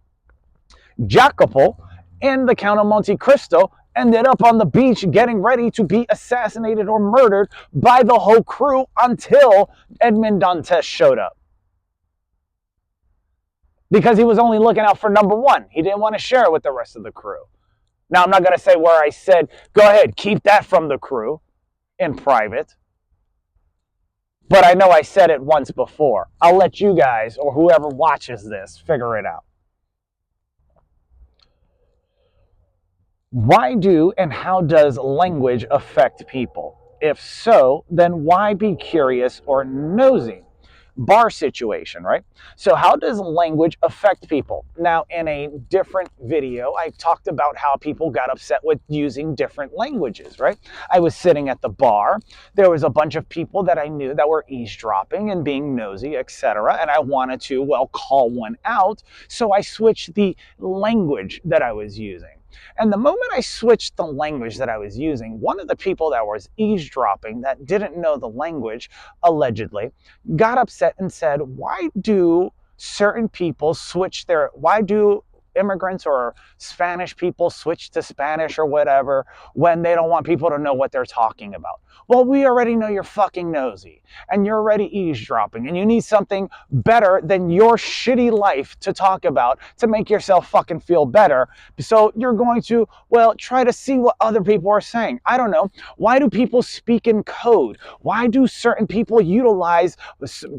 Jacopo in the Count of Monte Cristo ended up on the beach getting ready to be assassinated or murdered by the whole crew until Edmond Dantes showed up. Because he was only looking out for number one. He didn't want to share it with the rest of the crew. Now, I'm not going to say where I said, go ahead, keep that from the crew in private. But I know I said it once before. I'll let you guys, or whoever watches this, figure it out. Why do and how does language affect people? If so, then why be curious or nosy? Bar situation, right? So how does language affect people? Now, in a different video, I talked about how people got upset with using different languages, right? I was sitting at the bar. There was a bunch of people that I knew that were eavesdropping and being nosy, etc. And I wanted to, well, call one out. So I switched the language that I was using. And the moment I switched the language that I was using, one of the people that was eavesdropping that didn't know the language, allegedly, got upset and said, why do certain people switch why do immigrants or Spanish people switch to Spanish or whatever when they don't want people to know what they're talking about? Well, we already know you're fucking nosy and you're already eavesdropping and you need something better than your shitty life to talk about to make yourself fucking feel better. So you're going to, well, try to see what other people are saying. I don't know. Why do people speak in code? Why do certain people utilize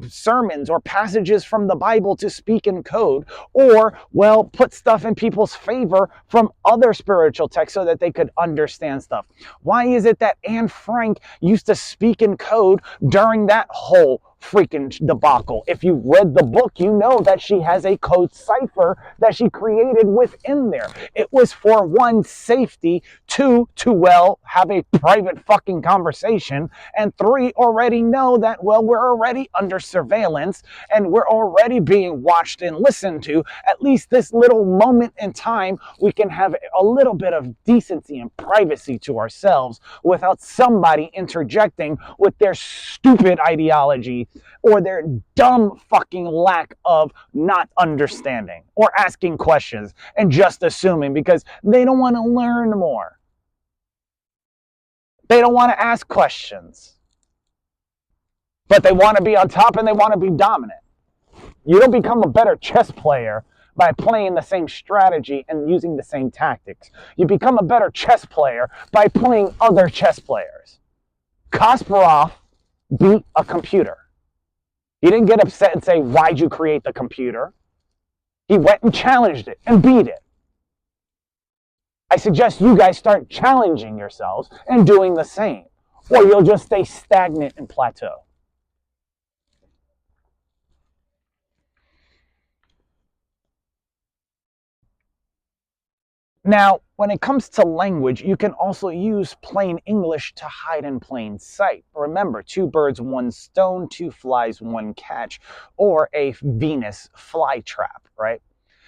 sermons or passages from the Bible to speak in code? Or, well, put stuff in people's favor from other spiritual texts so that they could understand stuff? Why is it that Anne Frank used to speak in code during that whole freaking debacle? If you read the book, you know that she has a code cipher that she created within there. It was for one, safety, two, to, well, have a private fucking conversation, and three, already know that, well, we're already under surveillance and we're already being watched and listened to. At least this little moment in time, we can have a little bit of decency and privacy to ourselves without somebody interjecting with their stupid ideology or their dumb fucking lack of not understanding or asking questions and just assuming because they don't want to learn more. They don't want to ask questions. But they want to be on top and they want to be dominant. You don't become a better chess player by playing the same strategy and using the same tactics. You become a better chess player by playing other chess players. Kasparov beat a computer. He didn't get upset and say, why'd you create the computer? He went and challenged it and beat it. I suggest you guys start challenging yourselves and doing the same, or you'll just stay stagnant and plateau. Now, when it comes to language, you can also use plain English to hide in plain sight. Remember, 2 birds, 1 stone, 2 flies, 1 catch, or a Venus flytrap, right?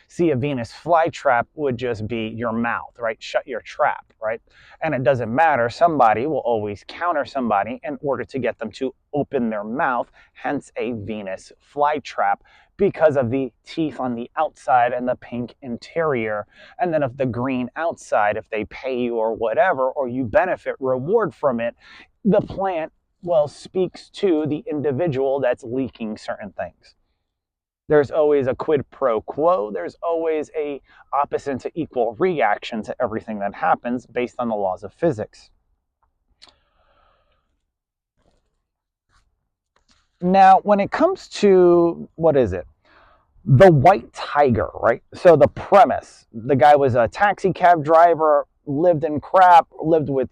See, a Venus flytrap would just be your mouth, right? Shut your trap, right? And it doesn't matter. Somebody will always counter somebody in order to get them to open their mouth, hence a Venus flytrap, because of the teeth on the outside and the pink interior. And then if the green outside, if they pay you or whatever, or you benefit, reward from it, the plant, well, speaks to the individual that's leaking certain things. There's always a quid pro quo. There's always a opposite to equal reaction to everything that happens based on the laws of physics. Now, when it comes to, what is it? The white tiger, right? So the premise, the guy was a taxi cab driver, lived in crap, lived with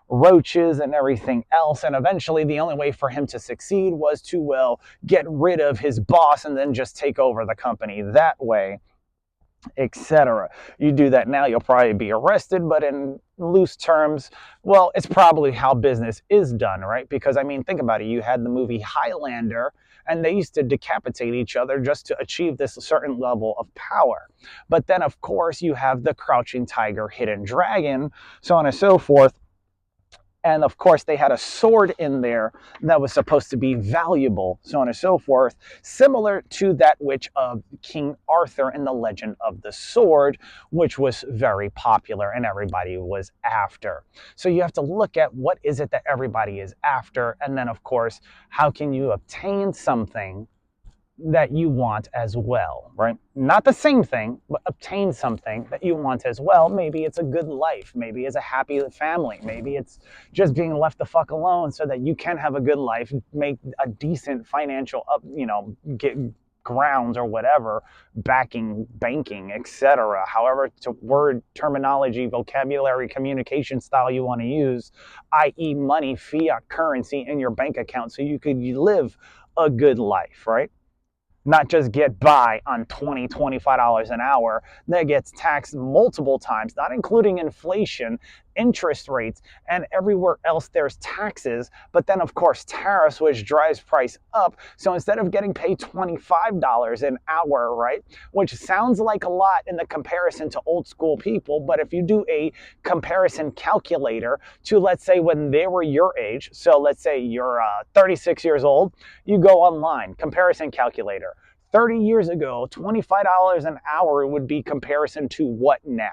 roaches and everything else. And eventually the only way for him to succeed was to, well, get rid of his boss and then just take over the company that way, etc. You do that now, you'll probably be arrested, but in loose terms, well, it's probably how business is done, right? Because, I mean, think about it. You had the movie Highlander, and they used to decapitate each other just to achieve this certain level of power. But then, of course, you have the crouching tiger, hidden dragon, so on and so forth. And of course, they had a sword in there that was supposed to be valuable, so on and so forth, similar to that which of King Arthur in the Legend of the Sword, which was very popular and everybody was after. So you have to look at what is it that everybody is after, and then, of course, how can you obtain something that you want as well, right? Not the same thing, but obtain something that you want as well. Maybe it's a good life. Maybe it's a happy family. Maybe it's just being left the fuck alone so that you can have a good life, make a decent financial, get grounds or whatever, backing, banking, etc. However, word, terminology, vocabulary, communication style you want to use, i.e. money, fiat currency in your bank account so you could live a good life, right? Not just get by on $20, $25 an hour that gets taxed multiple times, not including inflation, interest rates, and everywhere else there's taxes, but then of course tariffs, which drives price up. So instead of getting paid $25 an hour, right, which sounds like a lot in the comparison to old school people, but if you do a comparison calculator to, let's say, when they were your age, so let's say you're 36 years old, you go online, comparison calculator, 30 years ago, $25 an hour would be comparison to what now,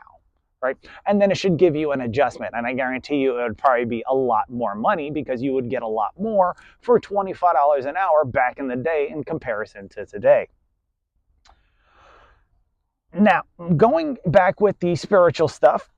right? And then it should give you an adjustment. And I guarantee you it would probably be a lot more money because you would get a lot more for $25 an hour back in the day in comparison to today. Now, going back with the spiritual stuff,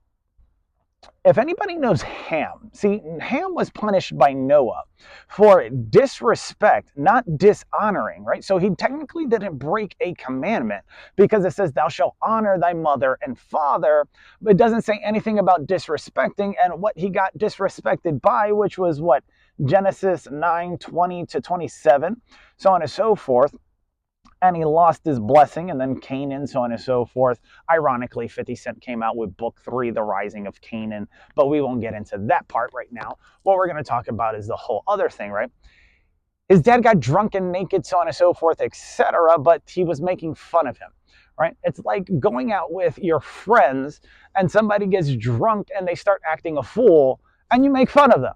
if anybody knows Ham, see, Ham was punished by Noah for disrespect, not dishonoring, right? So he technically didn't break a commandment because it says, thou shalt honor thy mother and father, but it doesn't say anything about disrespecting and what he got disrespected by, which was what? Genesis 9:20-27, so on and so forth. And he lost his blessing, and then Canaan, so on and so forth. Ironically, 50 Cent came out with book 3, The Rising of Canaan, but we won't get into that part right now. What we're going to talk about is the whole other thing, right? His dad got drunk and naked, so on and so forth, etc., but he was making fun of him, right? It's like going out with your friends, and somebody gets drunk and they start acting a fool, and you make fun of them.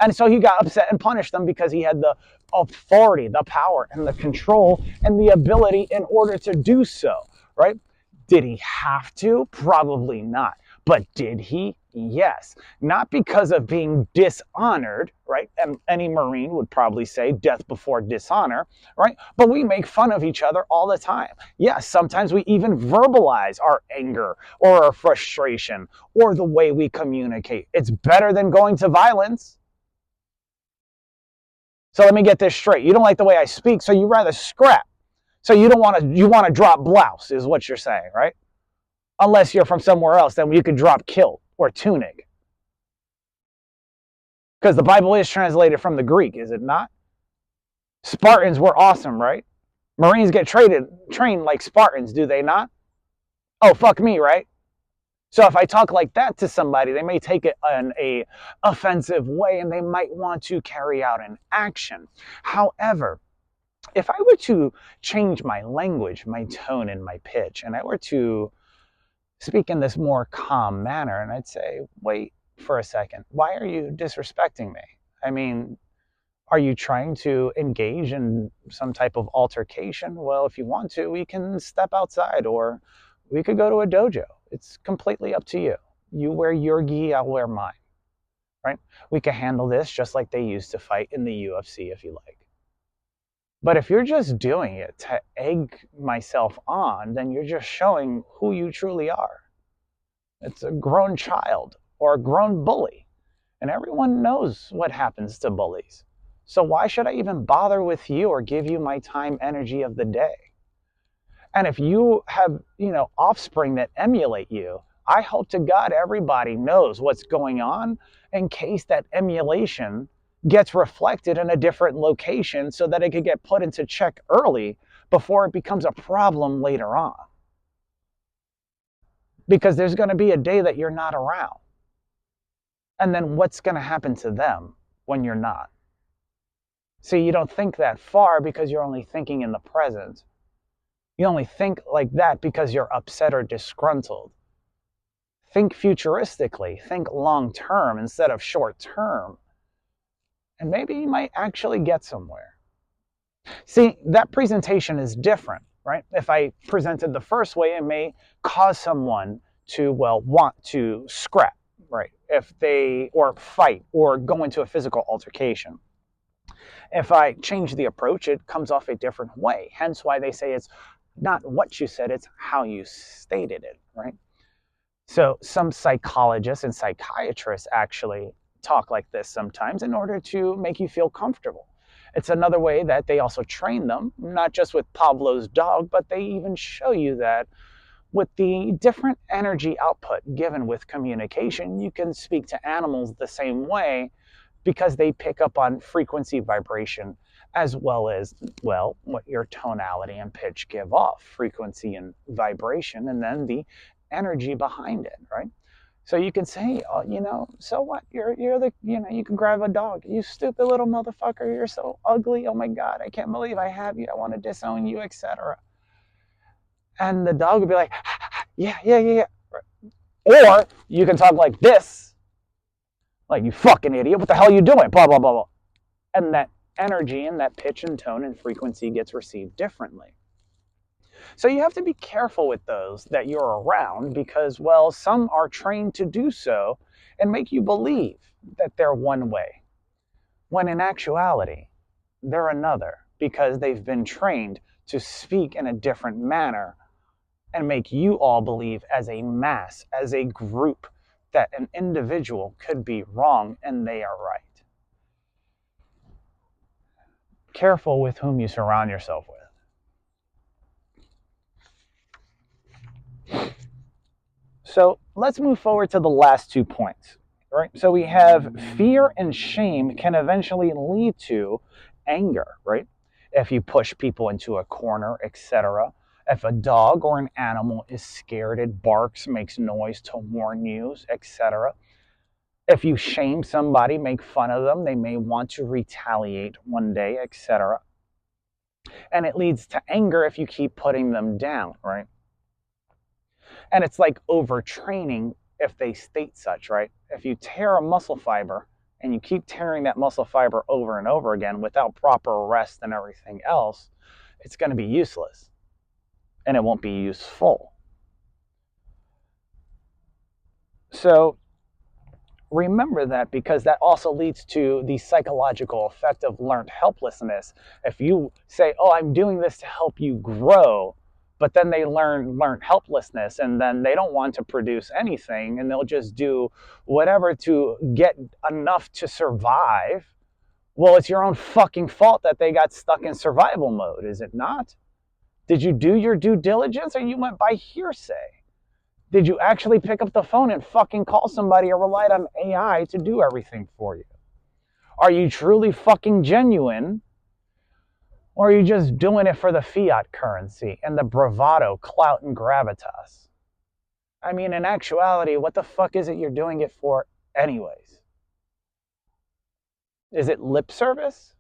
And so he got upset and punished them because he had the authority, the power, and the control, and the ability in order to do so, right? Did he have to? Probably not. But did he? Yes. Not because of being dishonored, right? And any Marine would probably say death before dishonor, right? But we make fun of each other all the time. Yes, sometimes we even verbalize our anger or our frustration or the way we communicate. It's better than going to violence. So let me get this straight. You don't like the way I speak, so you rather scrap. So you want to drop blouse, is what you're saying, right? Unless you're from somewhere else, then you could drop kilt or tunic. Because the Bible is translated from the Greek, is it not? Spartans were awesome, right? Marines get trained like Spartans, do they not? Oh, fuck me, right? So if I talk like that to somebody, they may take it in a offensive way and they might want to carry out an action. However, if I were to change my language, my tone, and my pitch, and I were to speak in this more calm manner, and I'd say, wait for a second, why are you disrespecting me? I mean, are you trying to engage in some type of altercation? Well, if you want to, we can step outside or we could go to a dojo. It's completely up to you. You wear your gi, I'll wear mine, right? We can handle this just like they used to fight in the UFC if you like. But if you're just doing it to egg myself on, then you're just showing who you truly are. It's a grown child or a grown bully. And everyone knows what happens to bullies. So why should I even bother with you or give you my time, energy of the day? And if you have, offspring that emulate you, I hope to God everybody knows what's going on in case that emulation gets reflected in a different location so that it could get put into check early before it becomes a problem later on. Because there's going to be a day that you're not around. And then what's going to happen to them when you're not? See, you don't think that far because you're only thinking in the present. You only think like that because you're upset or disgruntled. Think futuristically. Think long term instead of short term. And maybe you might actually get somewhere. See, that presentation is different, right? If I presented the first way, it may cause someone to, want to scrap, right? Or fight, or go into a physical altercation. If I change the approach, it comes off a different way. Hence why they say it's not what you said, it's how you stated it, right? So some psychologists and psychiatrists actually talk like this sometimes in order to make you feel comfortable. It's another way that they also train them, not just with Pavlov's dog, but they even show you that with the different energy output given with communication, you can speak to animals the same way because they pick up on frequency, vibration, as well as, what your tonality and pitch give off, frequency and vibration, and then the energy behind it, right? So you can say, so what? You can grab a dog. You stupid little motherfucker. You're so ugly. Oh my God, I can't believe I have you. I want to disown you, etc. And the dog would be like, yeah. Or you can talk like this, like, you fucking idiot. What the hell are you doing? Blah, blah, blah, blah. And that energy and that pitch and tone and frequency gets received differently. So you have to be careful with those that you're around because, well, some are trained to do so and make you believe that they're one way, when in actuality, they're another because they've been trained to speak in a different manner and make you all believe as a mass, as a group, that an individual could be wrong and they are right. Careful with whom you surround yourself with. So let's move forward to the last 2 points. Right? So we have fear and shame can eventually lead to anger, right? If you push people into a corner, etc. If a dog or an animal is scared, it barks, makes noise to warn you, etc. If you shame somebody, make fun of them, they may want to retaliate one day, etc. And it leads to anger if you keep putting them down, right? And it's like overtraining if they state such, right? If you tear a muscle fiber and you keep tearing that muscle fiber over and over again without proper rest and everything else, it's going to be useless and it won't be useful. So remember that, because that also leads to the psychological effect of learned helplessness. If you say, oh, I'm doing this to help you grow, but then they learn helplessness and then they don't want to produce anything and they'll just do whatever to get enough to survive. Well, it's your own fucking fault that they got stuck in survival mode, is it not? Did you do your due diligence or you went by hearsay? Did you actually pick up the phone and fucking call somebody or relied on AI to do everything for you? Are you truly fucking genuine? Or are you just doing it for the fiat currency and the bravado, clout, and gravitas? I mean, in actuality, what the fuck is it you're doing it for anyways? Is it lip service?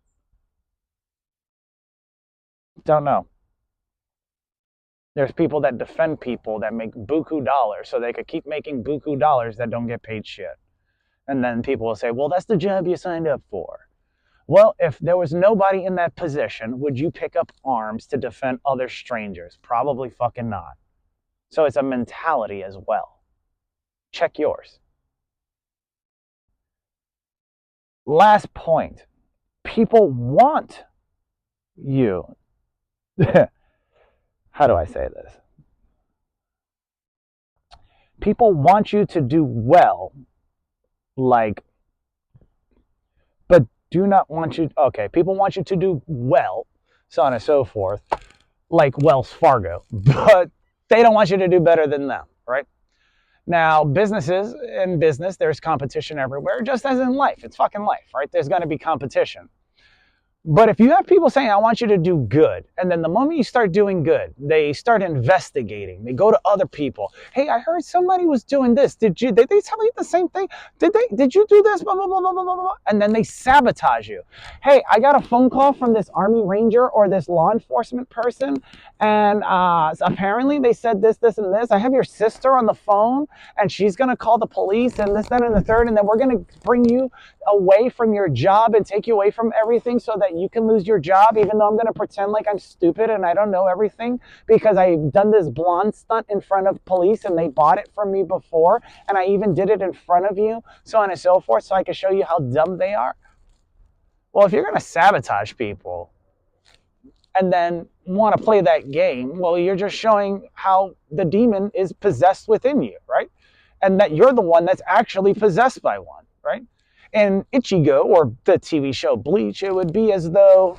Don't know. There's people that defend people that make buku dollars so they could keep making buku dollars that don't get paid shit. And then people will say, well, that's the job you signed up for. Well, if there was nobody in that position, would you pick up arms to defend other strangers? Probably fucking not. So it's a mentality as well. Check yours. Last point. People want you. How do I say this? People want you to do well, like, but do not want you, okay, people want you to do well, so on and so forth, like Wells Fargo, but they don't want you to do better than them, right? Now, businesses, in business, there's competition everywhere, just as in life. It's fucking life, right? There's going to be competition. But if you have people saying, I want you to do good, and then the moment you start doing good, they start investigating. They go to other people. Hey, I heard somebody was doing this. Did they tell you the same thing? Did you do this? Blah, blah, blah, blah, blah, blah. And then they sabotage you. Hey, I got a phone call from this Army Ranger or this law enforcement person, and apparently they said this, this, and this. I have your sister on the phone, and she's going to call the police, and this, that, and the third, and then we're going to bring you away from your job and take you away from everything so that you can lose your job, even though I'm going to pretend like I'm stupid and I don't know everything because I've done this blonde stunt in front of police and they bought it from me before, and I even did it in front of you, so on and so forth, so I can show you how dumb they are. Well, if you're going to sabotage people and then want to play that game, well, you're just showing how the demon is possessed within you, right? And that you're the one that's actually possessed by one, right? In Ichigo, or the TV show Bleach, it would be as though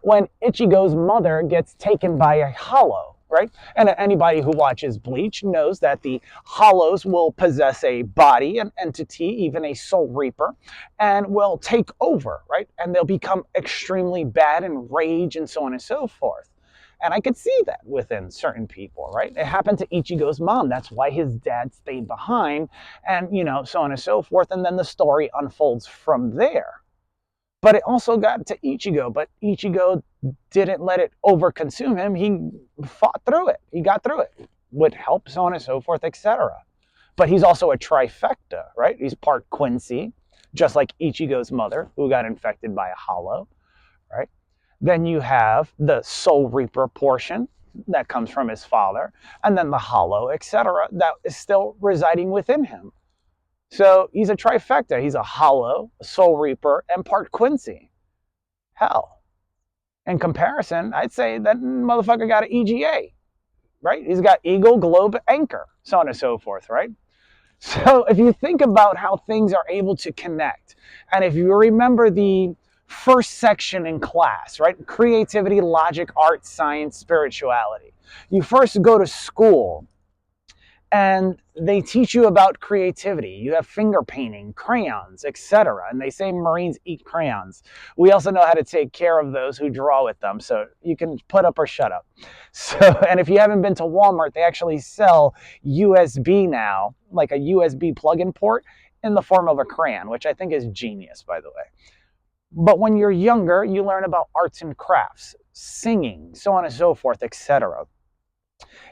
when Ichigo's mother gets taken by a hollow, right? And anybody who watches Bleach knows that the hollows will possess a body, an entity, even a soul reaper, and will take over, right? And they'll become extremely bad and rage and so on and so forth. And I could see that within certain people, right? It happened to Ichigo's mom. That's why his dad stayed behind and, so on and so forth. And then the story unfolds from there. But it also got to Ichigo. But Ichigo didn't let it overconsume him. He fought through it. He got through it with help, so on and so forth, etc. But he's also a trifecta, right? He's part Quincy, just like Ichigo's mother, who got infected by a hollow, right? Then you have the Soul Reaper portion, that comes from his father, and then the hollow, etc., that is still residing within him. So he's a trifecta. He's a hollow, a soul reaper, and part Quincy. Hell, in comparison, I'd say that motherfucker got an EGA, right? He's got eagle, globe, anchor, so on and so forth, right? So if you think about how things are able to connect, and if you remember the first section in class, right? Creativity, logic, art, science, spirituality. You first go to school and they teach you about creativity. You have finger painting, crayons, etc. And they say Marines eat crayons. We also know how to take care of those who draw with them. So you can put up or shut up. So, and if you haven't been to Walmart, they actually sell USB now, like a USB plug-in port in the form of a crayon, which I think is genius, by the way. But when you're younger, you learn about arts and crafts, singing, so on and so forth, etc.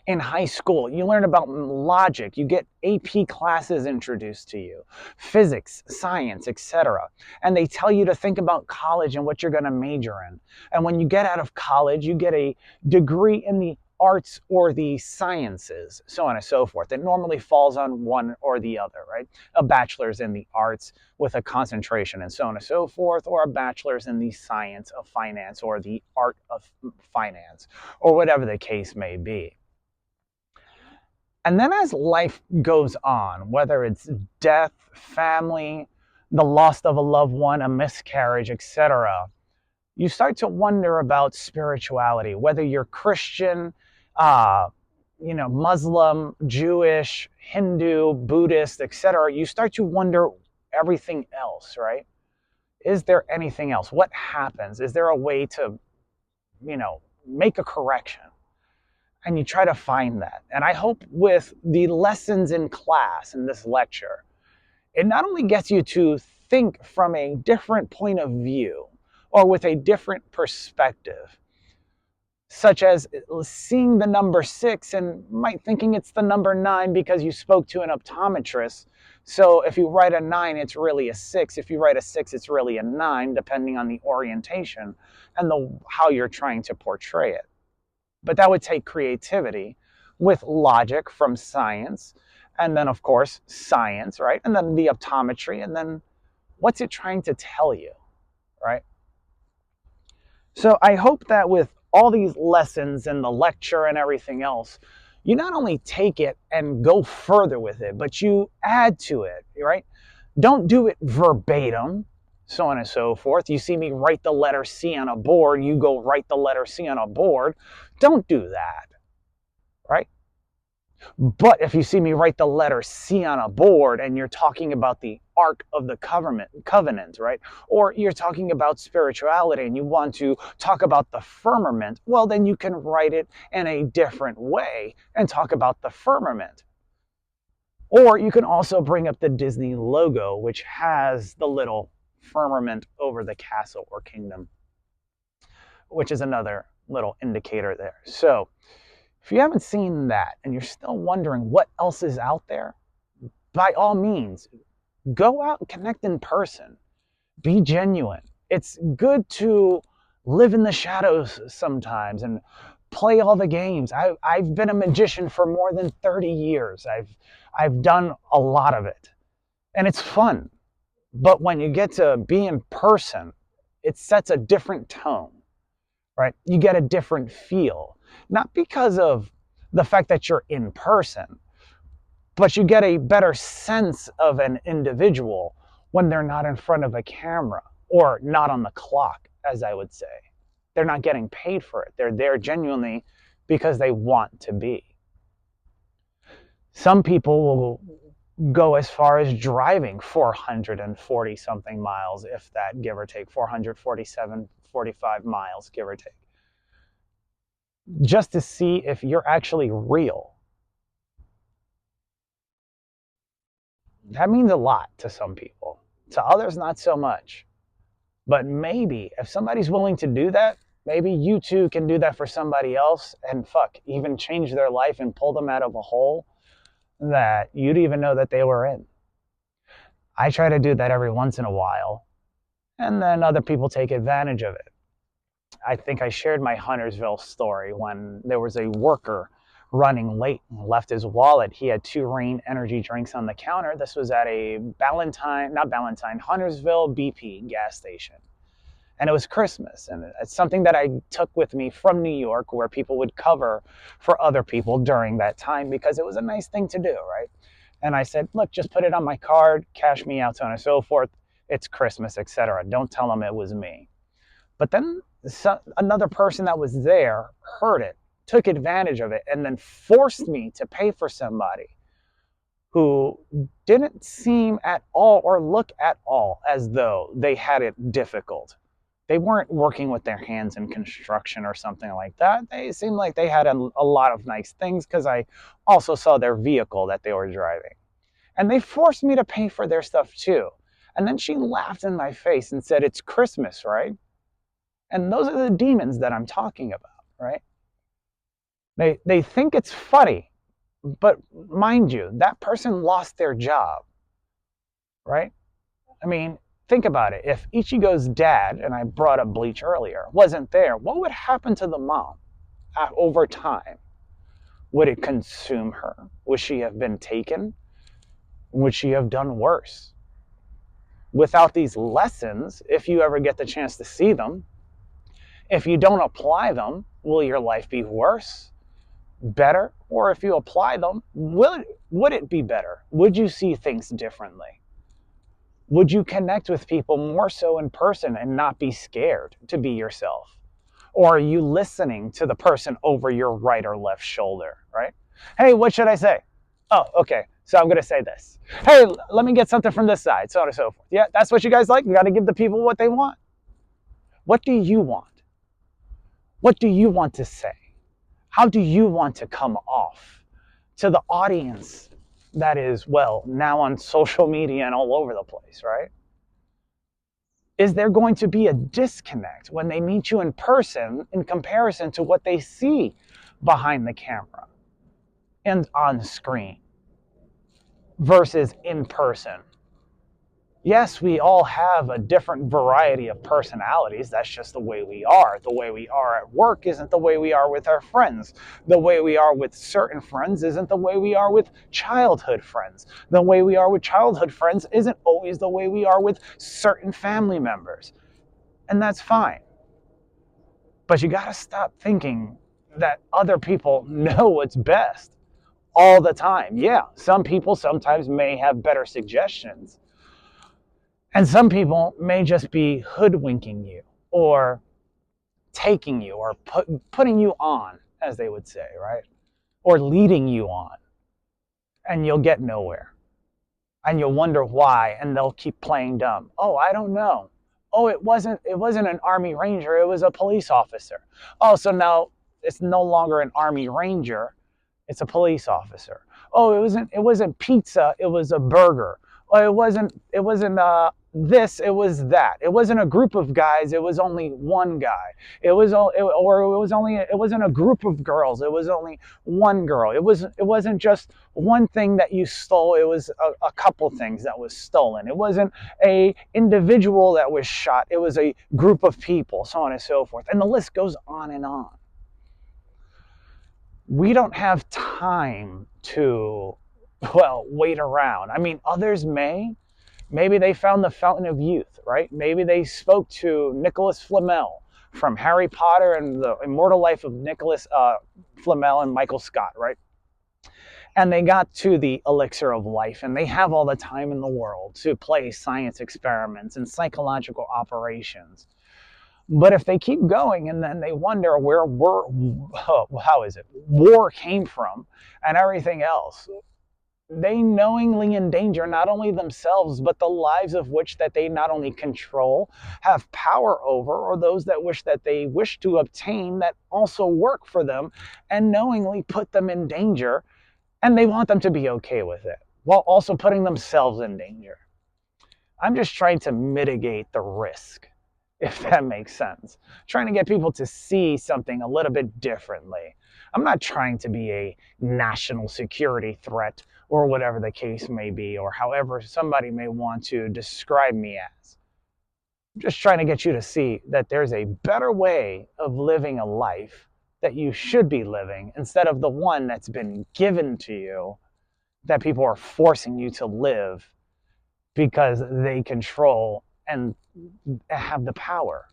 In high school, you learn about logic. You get AP classes introduced to you, physics, science, etc. And they tell you to think about college and what you're going to major in. And when you get out of college, you get a degree in the arts or the sciences, so on and so forth. It normally falls on one or the other, right? A bachelor's in the arts with a concentration and so on and so forth, or a bachelor's in the science of finance or the art of finance, or whatever the case may be. And then as life goes on, whether it's death, family, the loss of a loved one, a miscarriage, etc., you start to wonder about spirituality, whether you're Christian, uh, Muslim, Jewish, Hindu, Buddhist, etc. You start to wonder everything else, right? Is there anything else? What happens? Is there a way to, make a correction? And you try to find that. And I hope with the lessons in class in this lecture, it not only gets you to think from a different point of view or with a different perspective, such as seeing the number 6 and might thinking it's the number 9 because you spoke to an optometrist. So if you write a 9, it's really a 6. If you write a 6, it's really a 9, depending on the orientation and how you're trying to portray it. But that would take creativity with logic from science, and then of course science, right? And then the optometry, and then what's it trying to tell you, right? So I hope that with all these lessons and the lecture and everything else, you not only take it and go further with it, but you add to it, right? Don't do it verbatim, so on and so forth. You see me write the letter C on a board, you go write the letter C on a board. Don't do that, right? But if you see me write the letter C on a board and you're talking about the Ark of the Covenant, right? Or you're talking about spirituality and you want to talk about the firmament, well, then you can write it in a different way and talk about the firmament. Or you can also bring up the Disney logo, which has the little firmament over the castle or kingdom, which is another little indicator there. So if you haven't seen that and you're still wondering what else is out there, by all means, go out and connect in person. Be genuine. It's good to live in the shadows sometimes and play all the games. I've been a magician for more than 30 years. I've done a lot of it. And it's fun. But when you get to be in person, it sets a different tone, right? You get a different feel. Not because of the fact that you're in person, but you get a better sense of an individual when they're not in front of a camera or not on the clock, as I would say. They're not getting paid for it. They're there genuinely because they want to be. Some people will go as far as driving 440 something miles, if that, give or take, 447, 45 miles, give or take, just to see if you're actually real. That means a lot to some people. To others, not so much. But maybe if somebody's willing to do that, maybe you too can do that for somebody else and even change their life and pull them out of a hole that you didn't even know that they were in. I try to do that every once in a while, and then other people take advantage of it. I think I shared my Huntersville story when there was a worker running late and left his wallet. He had 2 Reign energy drinks on the counter. This was at a Huntersville BP gas station. And it was Christmas. And it's something that I took with me from New York, where people would cover for other people during that time because it was a nice thing to do, right? And I said, look, just put it on my card, cash me out, so on and so forth. It's Christmas, etc. Don't tell them it was me. But then another person that was there heard it, took advantage of it, and then forced me to pay for somebody who didn't seem at all or look at all as though they had it difficult. They weren't working with their hands in construction or something like that. They seemed like they had a lot of nice things, because I also saw their vehicle that they were driving. And they forced me to pay for their stuff too. And then she laughed in my face and said, it's Christmas, right? And those are the demons that I'm talking about, right? They think it's funny, but mind you, that person lost their job, right? I mean, think about it. If Ichigo's dad, and I brought up Bleach earlier, wasn't there, what would happen to the mom over time? Would it consume her? Would she have been taken? Would she have done worse? Without these lessons, if you ever get the chance to see them, if you don't apply them, will your life be worse, better? Or if you apply them, would it be better? Would you see things differently? Would you connect with people more so in person and not be scared to be yourself? Or are you listening to the person over your right or left shoulder, right? Hey, what should I say? Oh, okay. So I'm going to say this. Hey, let me get something from this side, so on and so forth. Yeah, that's what you guys like? You got to give the people what they want. What do you want? What do you want to say? How do you want to come off to the audience that is, well, now on social media and all over the place, right? Is there going to be a disconnect when they meet you in person in comparison to what they see behind the camera and on screen versus in person? Yes, we all have a different variety of personalities. That's just the way we are. The way we are at work isn't the way we are with our friends. The way we are with certain friends isn't the way we are with childhood friends. The way we are with childhood friends isn't always the way we are with certain family members. And that's fine. But you got to stop thinking that other people know what's best all the time. Yeah, some people sometimes may have better suggestions. And some people may just be hoodwinking you or taking you or putting you on, as they would say, right? Or leading you on. And you'll get nowhere. And you'll wonder why, and they'll keep playing dumb. Oh, I don't know. Oh, it wasn't an Army Ranger, it was a police officer. Oh, so now it's no longer an Army Ranger, it's a police officer. Oh, it wasn't pizza, it was a burger. Oh, it wasn't this, it was that. It wasn't a group of guys, it was only one guy. It wasn't a group of girls, it was only one girl. It wasn't just one thing that you stole, it was a couple things that was stolen. It wasn't a individual that was shot, it was a group of people, so on and so forth. And the list goes on and on. We don't have time to, well, wait around. I mean, others may. Maybe they found the fountain of youth, right? Maybe they spoke to Nicholas Flamel from Harry Potter and the Immortal Life of Nicholas Flamel and Michael Scott, right? And they got to the elixir of life, and they have all the time in the world to play science experiments and psychological operations. But if they keep going and then they wonder where war came from and everything else, they knowingly endanger not only themselves, but the lives of which that they not only control, have power over, or those that they wish to obtain that also work for them, and knowingly put them in danger, and they want them to be okay with it, while also putting themselves in danger. I'm just trying to mitigate the risk, if that makes sense. Trying to get people to see something a little bit differently. I'm not trying to be a national security threat or whatever the case may be, or however somebody may want to describe me as. just trying to get you to see that there's a better way of living a life that you should be living instead of the one that's been given to you that people are forcing you to live because they control and have the power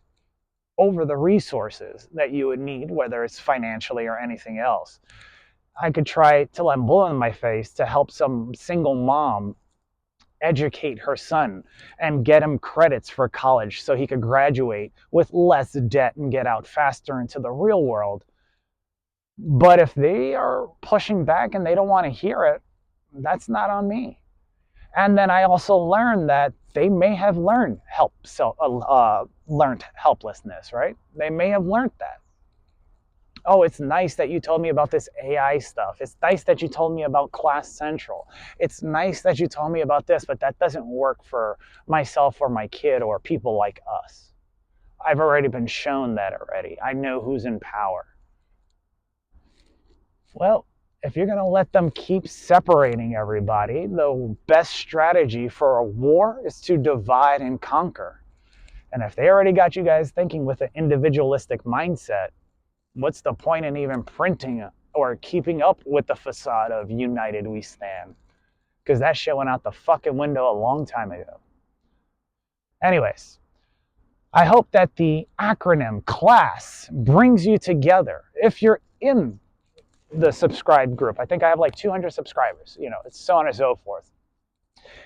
over the resources that you would need, whether it's financially or anything else. I could try till I'm blue in my face to help some single mom educate her son and get him credits for college so he could graduate with less debt and get out faster into the real world. But if they are pushing back and they don't want to hear it, that's not on me. And then I also learned that they may have learned learned helplessness, right? They may have learned that. Oh, it's nice that you told me about this AI stuff. It's nice that you told me about Class Central. It's nice that you told me about this, but that doesn't work for myself or my kid or people like us. I've already been shown that already. I know who's in power. Well, if you're going to let them keep separating everybody, the best strategy for a war is to divide and conquer. And if they already got you guys thinking with an individualistic mindset, what's the point in even printing or keeping up with the facade of United We Stand? Because that shit went out the fucking window a long time ago. Anyways, I hope that the acronym CLASS brings you together. If you're in the subscribe group, I think I have like 200 subscribers, it's so on and so forth.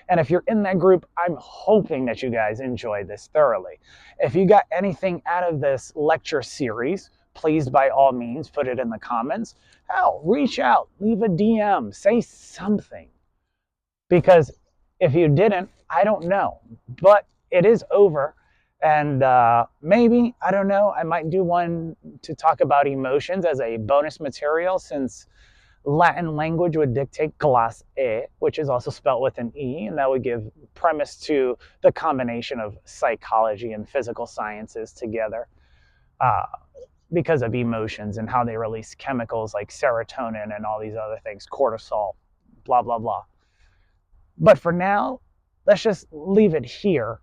And if you're in that group, I'm hoping that you guys enjoy this thoroughly. If you got anything out of this lecture series, please, by all means, put it in the comments. Hell, reach out, leave a DM, say something. Because if you didn't, I don't know. But it is over. And maybe, I don't know, I might do one to talk about emotions as a bonus material, since Latin language would dictate class E, which is also spelled with an E, and that would give premise to the combination of psychology and physical sciences together. Because of emotions and how they release chemicals like serotonin and all these other things, cortisol, blah, blah, blah. But for now, let's just leave it here.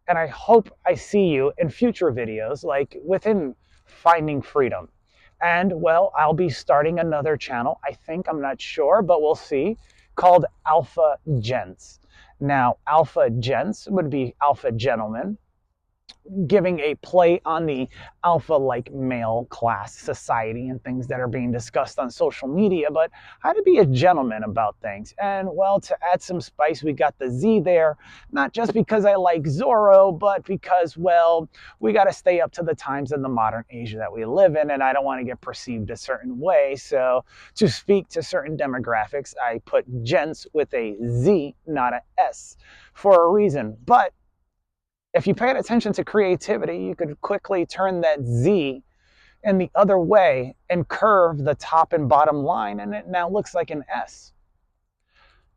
And I hope I see you in future videos, like within Finding Freedom. And, well, I'll be starting another channel, I think, I'm not sure, but we'll see, called Alpha Gents. Now, Alpha Gents would be Alpha Gentlemen, giving a play on the alpha-like male class society and things that are being discussed on social media, but how to be a gentleman about things. And, well, to add some spice, we got the Z there, not just because I like Zorro, but because, well, we got to stay up to the times in the modern age that we live in, and I don't want to get perceived a certain way. So to speak to certain demographics, I put gents with a Z, not a S, for a reason. But if you paid attention to creativity, you could quickly turn that Z in the other way and curve the top and bottom line, and it now looks like an S.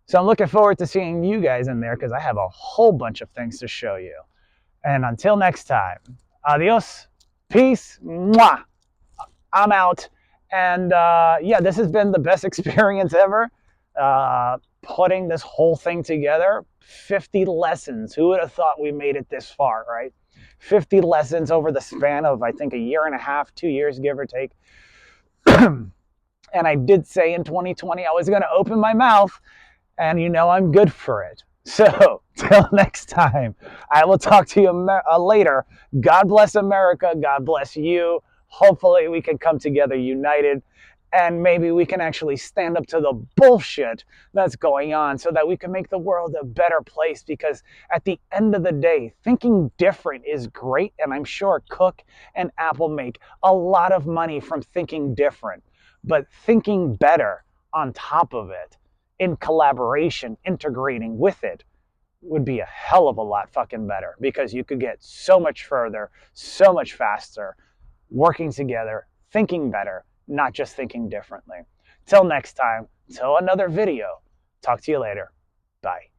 So I'm looking forward to seeing you guys in there, because I have a whole bunch of things to show you. And until next time, adios, peace, mwah. I'm out. And yeah, this has been the best experience ever. Putting this whole thing together. 50 lessons. Who would have thought we made it this far, right? 50 lessons over the span of, I think, a year and a half, 2 years, give or take. And I did say in 2020 I was going to open my mouth, and I'm good for it. So, till next time, I will talk to you later. God bless America. God bless you. Hopefully we can come together united, and maybe we can actually stand up to the bullshit that's going on so that we can make the world a better place. Because at the end of the day, thinking different is great, and I'm sure Cook and Apple make a lot of money from thinking different. But thinking better on top of it, in collaboration, integrating with it, would be a hell of a lot fucking better, because you could get so much further, so much faster, working together, thinking better, not just thinking differently. Till next time, till another video. Talk to you later. Bye.